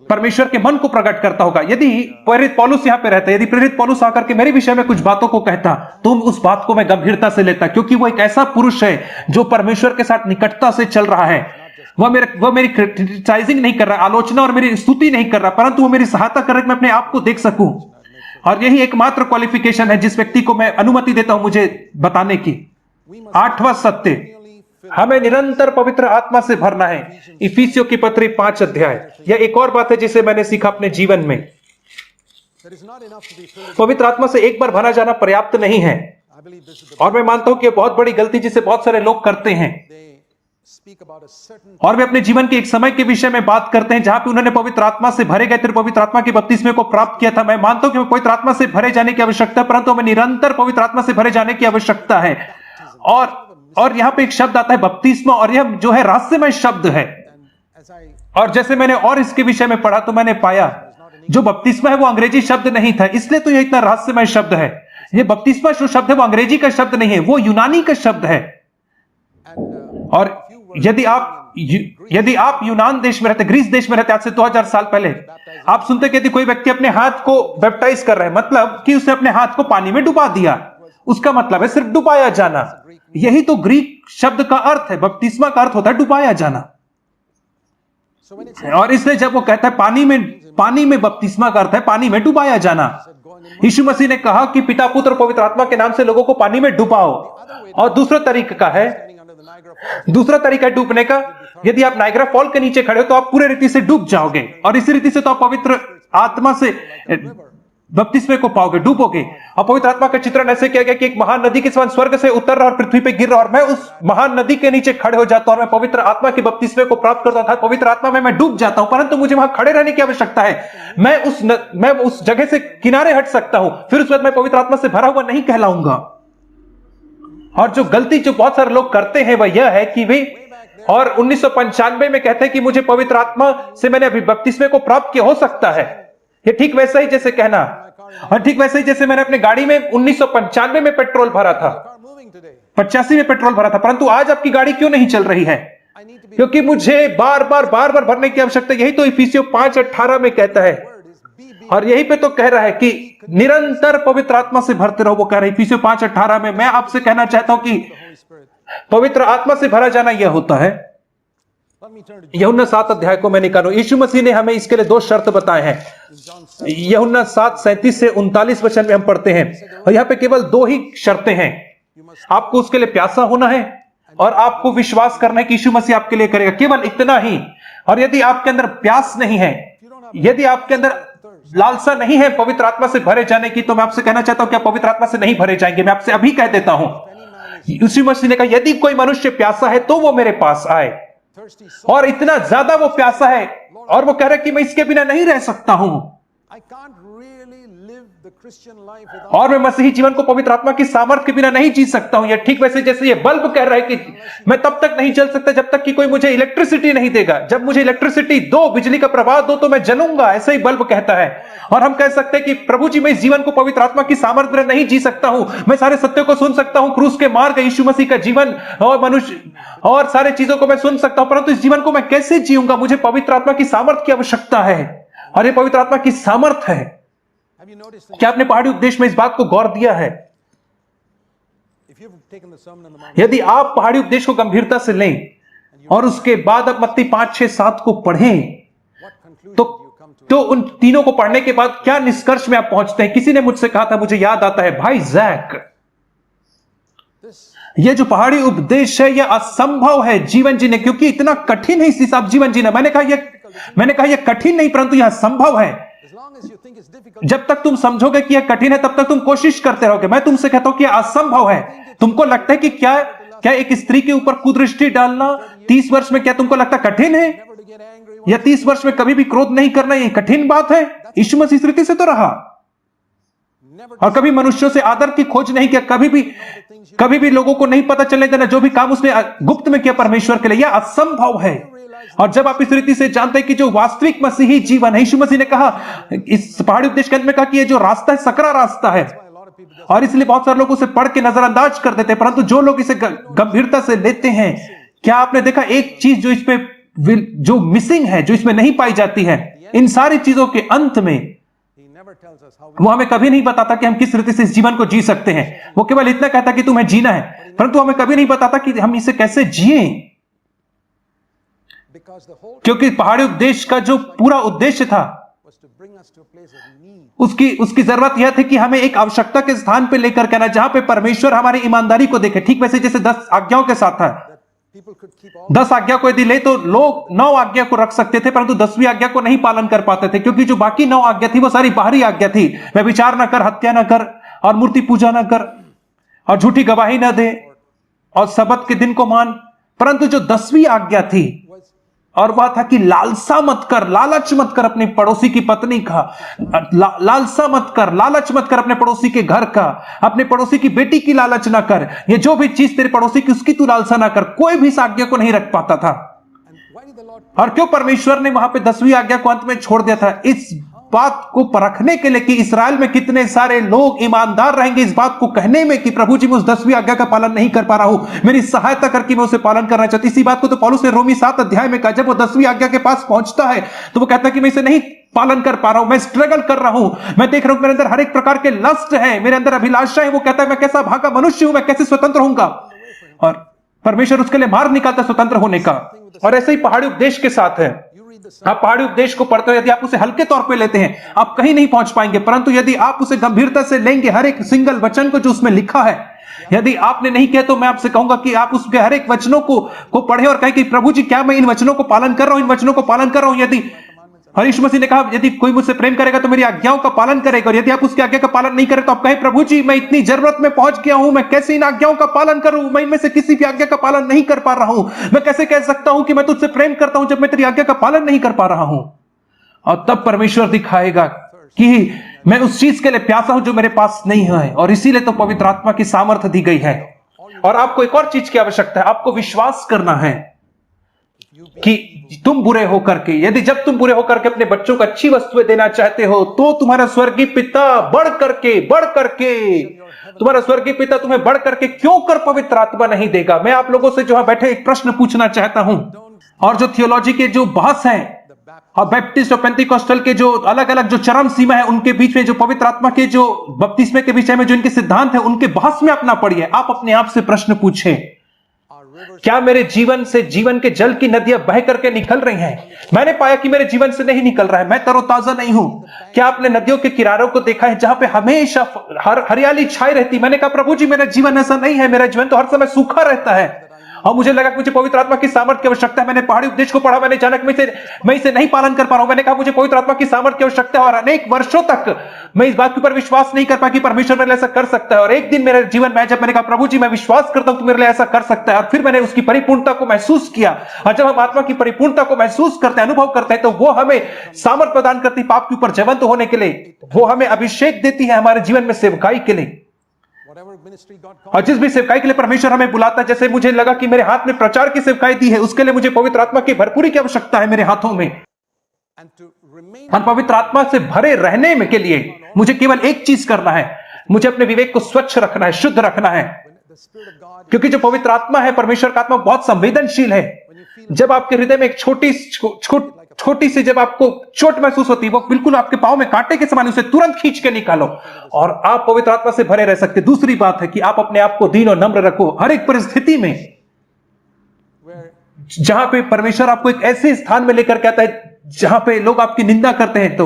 परमेश्वर के मन को प्रकट करता होगा। यदि प्रेरित पौलुस यहां पे रहता, यदि प्रेरित पौलुस आकर के मेरे विषय में कुछ बातों को कहता, तो उस बात को मैं गंभीरता से लेता, क्योंकि वो एक ऐसा पुरुष है जो परमेश्वर के साथ निकटता से चल रहा है। वह मेरी क्रिटिसाइजिंग नहीं कर रहा, आलोचना और मेरी स्तुति नहीं कर रहा, परंतु वो मेरी सहायता कर रहा है कि मैं अपने आप को देख सकूं। और यही एकमात्र क्वालिफिकेशन है जिस व्यक्ति को मैं अनुमति देता हूं मुझे बताने की। 8वां सत्य, हमें निरंतर पवित्र आत्मा से भरना है। इफिसियों की पत्री 5 अध्याय। यह एक और बात है जिसे मैंने सीखा अपने जीवन में। पवित्र आत्मा से एक बार भरा जाना पर्याप्त नहीं है, और मैं मानता हूं कि यह बहुत बड़ी गलती जिसे बहुत सारे लोग करते हैं। और वे अपने जीवन के एक समय के विषय में बात करते हैं जहां पे उन्होंने पवित्र आत्मा से भरे गए थे, पवित्र आत्मा के बपतिस्मे को प्राप्त किया था। मैं मानता हूं कि हमें पवित्र आत्मा से भरे जाने की आवश्यकता है, परंतु हमें निरंतर पवित्र आत्मा से भरे जाने की आवश्यकता है। और यहां पे एक शब्द आता है बपतिस्मा, और यह जो है रहस्यमय शब्द है। और जैसे मैंने और इसके विषय में पढ़ा तो मैंने पाया जो बपतिस्मा है वो अंग्रेजी शब्द नहीं था, इसलिए तो यह इतना रहस्यमय शब्द है। यह बपतिस्मा जो शब्द है वो अंग्रेजी का शब्द नहीं है, वो यूनानी का शब्द है। और यदि आप यूनान देश में रहते, ग्रीस देश में रहते, आज से 2000 साल पहले आप सुनते कि यदि कोई व्यक्ति अपने हाथ को बैप्टाइज कर रहा है, मतलब कि उसने अपने हाथ को पानी में डुबा दिया, उसका मतलब है सिर्फ डुबाया जाना। यही तो ग्रीक शब्द का अर्थ है, बपतिस्मा का अर्थ होता है डुबाया जाना। और इसलिए जब वो कहता है पानी में बपतिस्मा का अर्थ है पानी में डुबाया जाना। यीशु मसीह ने कहा कि पिता, पुत्र और पवित्र आत्मा के नाम से लोगों को पानी में डुबाओ। और दूसरा तरीका है डूबने का, यदि आप नायग्रा फॉल के नीचे खड़े हो तो आप पूरे रीति से डूब जाओगे, और इसी रीति से तो आप पवित्र आत्मा से बपतिस्मे को पाओगे, डूबोगे। और पवित्र आत्मा का चित्रण ऐसे किया गया कि एक महान नदी के समान स्वर्ग से उतर रहा और पृथ्वी पे गिर रहा, और मैं उस महान नदी के नीचे खड़े हो जाता हूं और मैं पवित्र आत्मा के बपतिस्मे को प्राप्त करता था। पवित्र आत्मा में मैं डूब जाता हूं, परंतु मुझे वहां खड़े रहने की आवश्यकता है। मैं उस जगह से किनारे हट सकता हूं, फिर उसके बाद मैं पवित्र आत्मा से भरा हुआ नहीं कहलाऊंगा। और जो गलती जो बहुत सारे लोग करते हैं वह यह है कि वे 1995 में कहते हैं कि मुझे पवित्र आत्मा से मैंने अभी बपतिस्मे को प्राप्त किया, हो सकता है। ये ठीक वैसा ही जैसे कहना, और ठीक वैसे ही जैसे मैंने अपने गाड़ी में 1995 में पेट्रोल भरा था, 85 में पेट्रोल भरा था, परंतु आज आपकी गाड़ी क्यों नहीं चल रही है? क्योंकि मुझे बार बार भरने की आवश्यकता। यही तो इफिसियों 5:18 में कहता है, और यही पे तो कह रहा है कि निरंतर पवित्र आत्मा से भरते रहो। वो कह रहा है इफिसियों 5:18 में। मैं आपसे कहना चाहता हूं कि पवित्र आत्मा से भरा जाना यह होता है। यूहन्ना 7 अध्याय को मैं निकालूं। यीशु मसीह ने हमें इसके लिए 2 शर्त बताए हैं। यूहन्ना 7:37 से 39 वचन में हम पढ़ते हैं, और यहां पे केवल 2 ही शर्तें हैं। आपको उसके लिए प्यासा होना है और आपको विश्वास करना है कि यीशु मसीह आपके लिए करेगा, केवल इतना ही। और यदि आपके अंदर प्यास नहीं है, यदि आपके अंदर लालसा नहीं है पवित्र आत्मा से भरे जाने की, तो मैं आपसे कहना चाहता हूं कि आप पवित्र आत्मा से नहीं भरे जाएंगे। मैं आपसे अभी कह देता हूं, यीशु मसीह ने कहा यदि कोई मनुष्य प्यासा है तो वो मेरे पास आए। और इतना ज्यादा वो प्यासा है और वो कह रहा है कि मैं इसके बिना नहीं रह सकता हूं। और मैं मसीही जीवन को पवित्र आत्मा की सामर्थ के बिना नहीं जी सकता हूं। यह ठीक वैसे जैसे ये बल्ब कह रहा है कि मैं तब तक नहीं जल सकता जब तक कि कोई मुझे इलेक्ट्रिसिटी नहीं देगा। जब मुझे इलेक्ट्रिसिटी दो, बिजली का प्रवाह दो, तो मैं जलूंगा। ऐसा ही बल्ब कहता है। और हम कह सकते हैं कि प्रभु जी, मैं इस जीवन को पवित्र आत्मा की सामर्थ में नहीं जी सकता हूं। मैं सारे सत्यों को सुन सकता हूं, क्रूस के मार्ग, यीशु मसीह का जीवन और मनुष्य और सारे चीजों को मैं सुन सकता हूं, परंतु इस जीवन को मैं कैसे जीऊंगा? मुझे पवित्र आत्मा की सामर्थ की आवश्यकता है, और यह पवित्र आत्मा की सामर्थ है। क्या आपने पहाड़ी उपदेश में इस बात को गौर दिया है? यदि आप पहाड़ी उपदेश को गंभीरता से लें और उसके बाद आप मत्ती 5, 6, 7 को पढ़ें, तो उन तीनों को पढ़ने के बाद क्या निष्कर्ष में आप पहुंचते हैं? किसी ने मुझसे कहा था, मुझे याद आता है, भाई जैक, यह जो पहाड़ी उपदेश है यह असंभव है जीवन जीने, क्योंकि इतना कठिन है इस हिसाब जीवन जीना। मैंने कहा यह कठिन नहीं, परंतु यह संभव है। जब तक तुम समझोगे कि यह कठिन है, तब तक तुम कोशिश करते रहोगे। मैं तुमसे कहता हूं कि यह असंभव है। तुमको लगता है कि क्या एक स्त्री के ऊपर कुदृष्टि डालना 30 वर्ष में, क्या तुमको लगता कठिन है? या 30 वर्ष में कभी भी क्रोध नहीं करना यह कठिन बात है? यीशु मसीह इस रीति से तो रहा, और कभी मनुष्यों से आदर की खोज नहीं किया, कभी भी लोगों को नहीं पता चलने देना जो भी काम उसने गुप्त में किया परमेश्वर के लिए। यह असंभव है। और जब आप इस रीति से जानते हैं कि जो वास्तविक मसीही जीवन है, यीशु मसीह ने कहा इस पहाड़ी उपदेश के अंत में कहा कि ये जो रास्ता है सकरा रास्ता है, और इसलिए बहुत सारे लोग उसे पढ़ के नजरअंदाज कर देते हैं, परंतु जो लोग इसे गंभीरता से लेते हैं, क्या आपने देखा एक चीज जो इसमें जो मिसिंग है, जो इसमें नहीं पाई जाती है, इन सारी चीजों के अंत में वो हमें कभी नहीं बताता कि हम किस रीति से इस जीवन को जी सकते हैं। वो केवल इतना कहता कि तुम्हें जीना है, परंतु हमें कभी नहीं बताता कि हम इसे कैसे जिए। क्योंकि पहाड़ी उपदेश का जो पूरा उद्देश्य था, उसकी जरूरत यह थी कि हमें एक आवश्यकता के स्थान पे लेकर के आना, जहां पे परमेश्वर हमारी ईमानदारी को देखे। ठीक वैसे जैसे 10 आज्ञाओं के साथ था। 10 आज्ञा को यदि ले तो लोग 9 आज्ञा को रख सकते थे, परंतु 10वीं आज्ञा को नहीं पालन कर पाते थे, क्योंकि जो बाकी 9 आज्ञा थी वो सारी बाहरी आज्ञा थी। व्यभिचार न कर, हत्या न कर, और मूर्ति पूजा न कर, और झूठी गवाही न दे, और सबत के दिन को मान। परंतु जो 10वीं आज्ञा थी, और वह था कि लालसा मत कर, लालच मत कर अपने पड़ोसी की पत्नी का, लालसा मत कर, लालच मत कर अपने पड़ोसी के घर का, अपने पड़ोसी की बेटी की लालच ना कर, ये जो भी चीज तेरे पड़ोसी की उसकी तू लालसा ना कर। कोई भी इस आज्ञा को नहीं रख पाता था। और क्यों परमेश्वर ने वहां पे 10वीं आज्ञा को अंत में छोड़ दिया था? इस बात को परखने के लिए कि इस्राएल में कितने सारे लोग ईमानदार रहेंगे इस बात को कहने में कि प्रभु जी मैं उस 10वीं आज्ञा का पालन नहीं कर पा रहा हूं, मेरी सहायता करके मैं उसे पालन करना चाहती। इसी बात को तो पौलुस ने रोमी 7 अध्याय में कहा। जब वो 10वीं आज्ञा के पास पहुंचता है तो वो कहता है कि मैं इसे नहीं पालन कर पा रहा हूं, मैं स्ट्रगल कर रहा हूं, मैं देख रहा हूं मेरे अंदर हर एक प्रकार के लस्ट है, मेरे अंदर अभिलाषा है। वो कहता है मैं कैसा भागा मनुष्य हूं, मैं कैसे स्वतंत्र होऊंगा? और परमेश्वर उसके लिए मार्ग निकालता स्वतंत्र होने का। और ऐसे ही पहाड़ी उपदेश के साथ है। आप पहाड़ी उपदेश को पढ़ते हो, यदि आप उसे हल्के तौर पे लेते हैं आप कहीं नहीं पहुंच पाएंगे, परंतु यदि आप उसे गंभीरता से लेंगे, हर एक सिंगल वचन को जो उसमें लिखा है, यदि आपने नहीं किया तो मैं आपसे कहूंगा कि आप उसके हर एक वचनों को पढ़े और कहें कि प्रभु जी क्या मैं इन वचनों को पालन कर रहा हूं, इन वचनों को पालन कर रहा हूं। यदि यीशु मसीह ने कहा यदि कोई मुझसे प्रेम करेगा तो मेरी आज्ञाओं का पालन करेगा, और यदि आप उसकी आज्ञा का पालन नहीं करें तो आप कहें प्रभु जी मैं इतनी जरूरत में पहुंच गया हूं, मैं कैसे इन आज्ञाओं का पालन करूं, मैं इनमें से किसी भी आज्ञा का पालन नहीं कर पा रहा हूं। मैं कैसे कह सकता हूं कि मैं तुझसे प्रेम करता हूं जब मैं तेरी आज्ञा का पालन नहीं कर पा रहा हूं? और तब परमेश्वर दिखाएगा कि मैं उस चीज के लिए प्यासा हूं जो मेरे पास नहीं है। और इसीलिए तो पवित्र आत्मा की सामर्थ्य दी गई है। और आपको एक और चीज की आवश्यकता है, आपको विश्वास करना है कि तुम बुरे होकर के, यदि जब तुम बुरे होकर के अपने बच्चों को अच्छी वस्तुएं देना चाहते हो, तो तुम्हारा स्वर्गीय पिता बढ़ करके तुम्हारा स्वर्गीय पिता तुम्हें बढ़ करके क्यों कर पवित्र आत्मा नहीं देगा? मैं आप लोगों से जो है बैठे एक प्रश्न पूछना चाहता हूं। और जो थियोलॉजी के जो बहस हैं, और बैप्टिस्ट और पेंटिकॉस्टल के जो अलग अलग जो चरम सीमा है उनके बीच में, जो पवित्र आत्मा के जो बपतिस्मे के विषय में जो इनके सिद्धांत है, उनके बहस में अपना पड़िए। आप अपने आप से प्रश्न पूछें, क्या मेरे जीवन से जीवन के जल की नदियां बह करके निकल रही हैं? मैंने पाया कि मेरे जीवन से नहीं निकल रहा है, मैं तरोताजा नहीं हूं। क्या आपने नदियों के किनारों को देखा है जहां पे हमेशा हरियाली छाई रहती? मैंने कहा प्रभु जी मेरा जीवन ऐसा नहीं है, मेरा जीवन तो हर समय सूखा रहता है। और मुझे लगा कि मुझे पवित्र आत्मा की सामर्थ की आवश्यकता है। मैंने पहाड़ी उपदेश को पढ़ा, मैंने जाना कि मैं इसे नहीं पालन कर पा रहा हूं। मैंने कहा मुझे पवित्र आत्मा की सामर्थ की आवश्यकता है, और अनेक वर्षों तक मैं इस बात के ऊपर विश्वास नहीं कर पाया कि परमेश्वर मेरे लिए ऐसा कर सकता है। और एक दिन मेरे जीवन में जब मैंने कहा प्रभु जी मैं विश्वास करता हूं कि मेरे लिए ऐसा कर सकता है, और फिर मैंने उसकी परिपूर्णता को महसूस किया। और जब हम आत्मा की परिपूर्णता को महसूस करते हैं, अनुभव करते हैं, तो वो हमें सामर्थ प्रदान करती है पाप के ऊपर जयवंत होने के लिए। वो हमें अभिषेक देती है हमारे जीवन में सेवकाई के लिए। और जिस भी सेवकाई के लिए परमेश्वर हमें बुलाता है, जैसे मुझे लगा कि मेरे हाथ में प्रचार की सेवकाई दी है, उसके लिए मुझे पवित्र आत्मा की भरपूरी की आवश्यकता है मेरे हाथों में। और पवित्र आत्मा से भरे रहने में के लिए मुझे केवल एक चीज करना है, मुझे अपने विवेक को स्वच्छ रखना है, शुद्ध रखना है। क्योंकि जो पवित्र आत्मा है, परमेश्वर का आत्मा बहुत संवेदनशील है। जब आपके हृदय में एक छोटी सी जब आपको चोट महसूस होती है, वो बिल्कुल आपके पांव में कांटे के समान, उसे तुरंत खींच के निकालो और आप पवित्र आत्मा से भरे रह सकते। दूसरी बात है कि आप अपने आप को दीन और नम्र रखो हर एक परिस्थिति में। जहां पे परमेश्वर आपको एक ऐसे स्थान में लेकर के आता है जहां पे लोग आपकी निंदा करते हैं, तो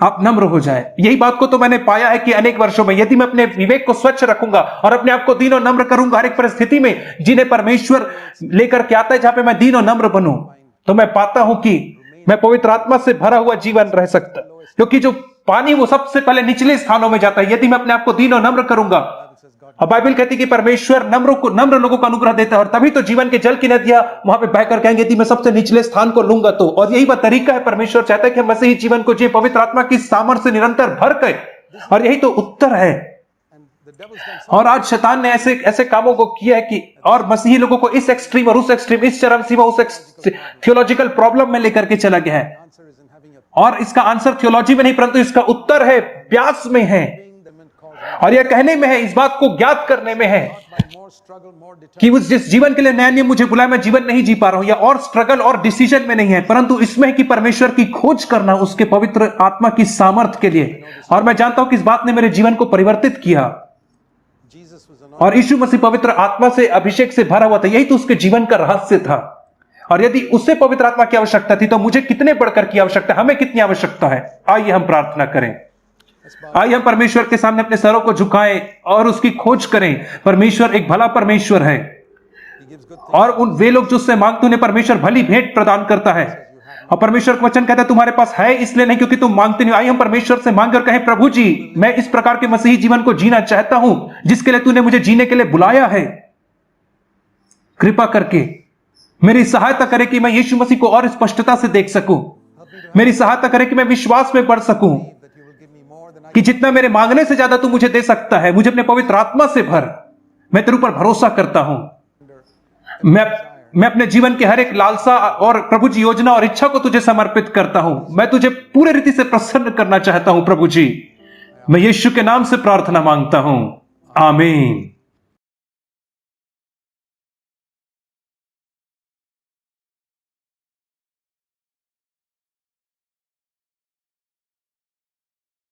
आप नम्र हो जाए। यही बात को तो मैंने पाया है कि अनेक वर्षों में यदि मैं अपने विवेक को स्वच्छ रखूंगा और अपने आप को दीन और नम्र करूंगा हर एक परिस्थिति में जिन्हें परमेश्वर लेकर के आता है, जहां पे मैं दीन और नम्र बनूं, तो मैं पाता हूं कि मैं पवित्र आत्मा से भरा हुआ जीवन रह सकता। क्योंकि जो पानी वो सबसे पहले निचले स्थानों में जाता है यदि मैं अपने आप को दीन और नम्र करूंगा। और बाइबल कहती है कि परमेश्वर नम्र लोगों को अनुग्रह देता है, और तभी तो जीवन के जल की नदियां वहां पे बहकर कहेंगे यदि मैं सबसे निचले स्थान को लूंगा तो। और यही वह तरीका है, परमेश्वर चाहता है कि हम मसीही जीवन को जिए पवित्र आत्मा की सामर्थ्य से निरंतर भर के, और यही तो उत्तर है। और आज शैतान ने ऐसे ऐसे कामों को किया है कि और मसीही लोगों को इस एक्सट्रीम और उस एक्सट्रीम, इस चरम सीमा उस थियोलॉजिकल प्रॉब्लम में लेकर के चला गया है। और इसका आंसर थियोलॉजी में नहीं, परंतु इसका उत्तर है प्यास में है, और यह कहने में है, इस बात को ज्ञात करने में है कि उस जिस जीवन के लिए नया नियम मुझे बुलाया मैं जीवन नहीं जी पा रहा हूं, या और स्ट्रगल और डिसीजन में नहीं है, परंतु इसमें है कि परमेश्वर की खोज करना उसके पवित्र आत्मा की सामर्थ के लिए। और मैं जानता हूं कि इस बात ने मेरे जीवन को परिवर्तित किया, और यीशु मसीह पवित्र आत्मा से अभिषेक से भरा हुआ था। यही तो उसके जीवन का रहस्य था। और यदि उससे पवित्र आत्मा की आवश्यकता थी तो मुझे कितने बढ़कर की आवश्यकता, हमें कितनी आवश्यकता है। आइए हम प्रार्थना करें, आइए हम परमेश्वर के सामने अपने सरों को झुकाएं और उसकी खोज करें। परमेश्वर एक भला परमेश्वर है, और वे लोग जो उससे मांगते उन्हें परमेश्वर भली भेंट प्रदान करता है। और परमेश्वर का वचन कहता है तुम्हारे पास है इसलिए नहीं क्योंकि तुम मांगते नहीं। आइए हम परमेश्वर से मांगे और कहें प्रभु जी मैं इस प्रकार के मसीही जीवन को जीना चाहता हूं जिसके लिए तूने मुझे जीने के लिए बुलाया है। कृपा करके मेरी सहायता करे कि मैं यीशु मसीह को और स्पष्टता से देख सकूं। मेरी सहायता करे कि मैं विश्वास में बढ़ सकूं कि जितना मेरे मांगने से ज्यादा तू मुझे दे सकता है। मुझे अपने पवित्र आत्मा से भर, मैं तेरे ऊपर भरोसा करता हूं। मैं अपने जीवन के हर एक लालसा और प्रभु जी योजना और इच्छा को तुझे समर्पित करता हूं। मैं तुझे पूरे रीति से प्रसन्न करना चाहता हूं प्रभु जी। मैं यीशु के नाम से प्रार्थना मांगता हूं, आमीन।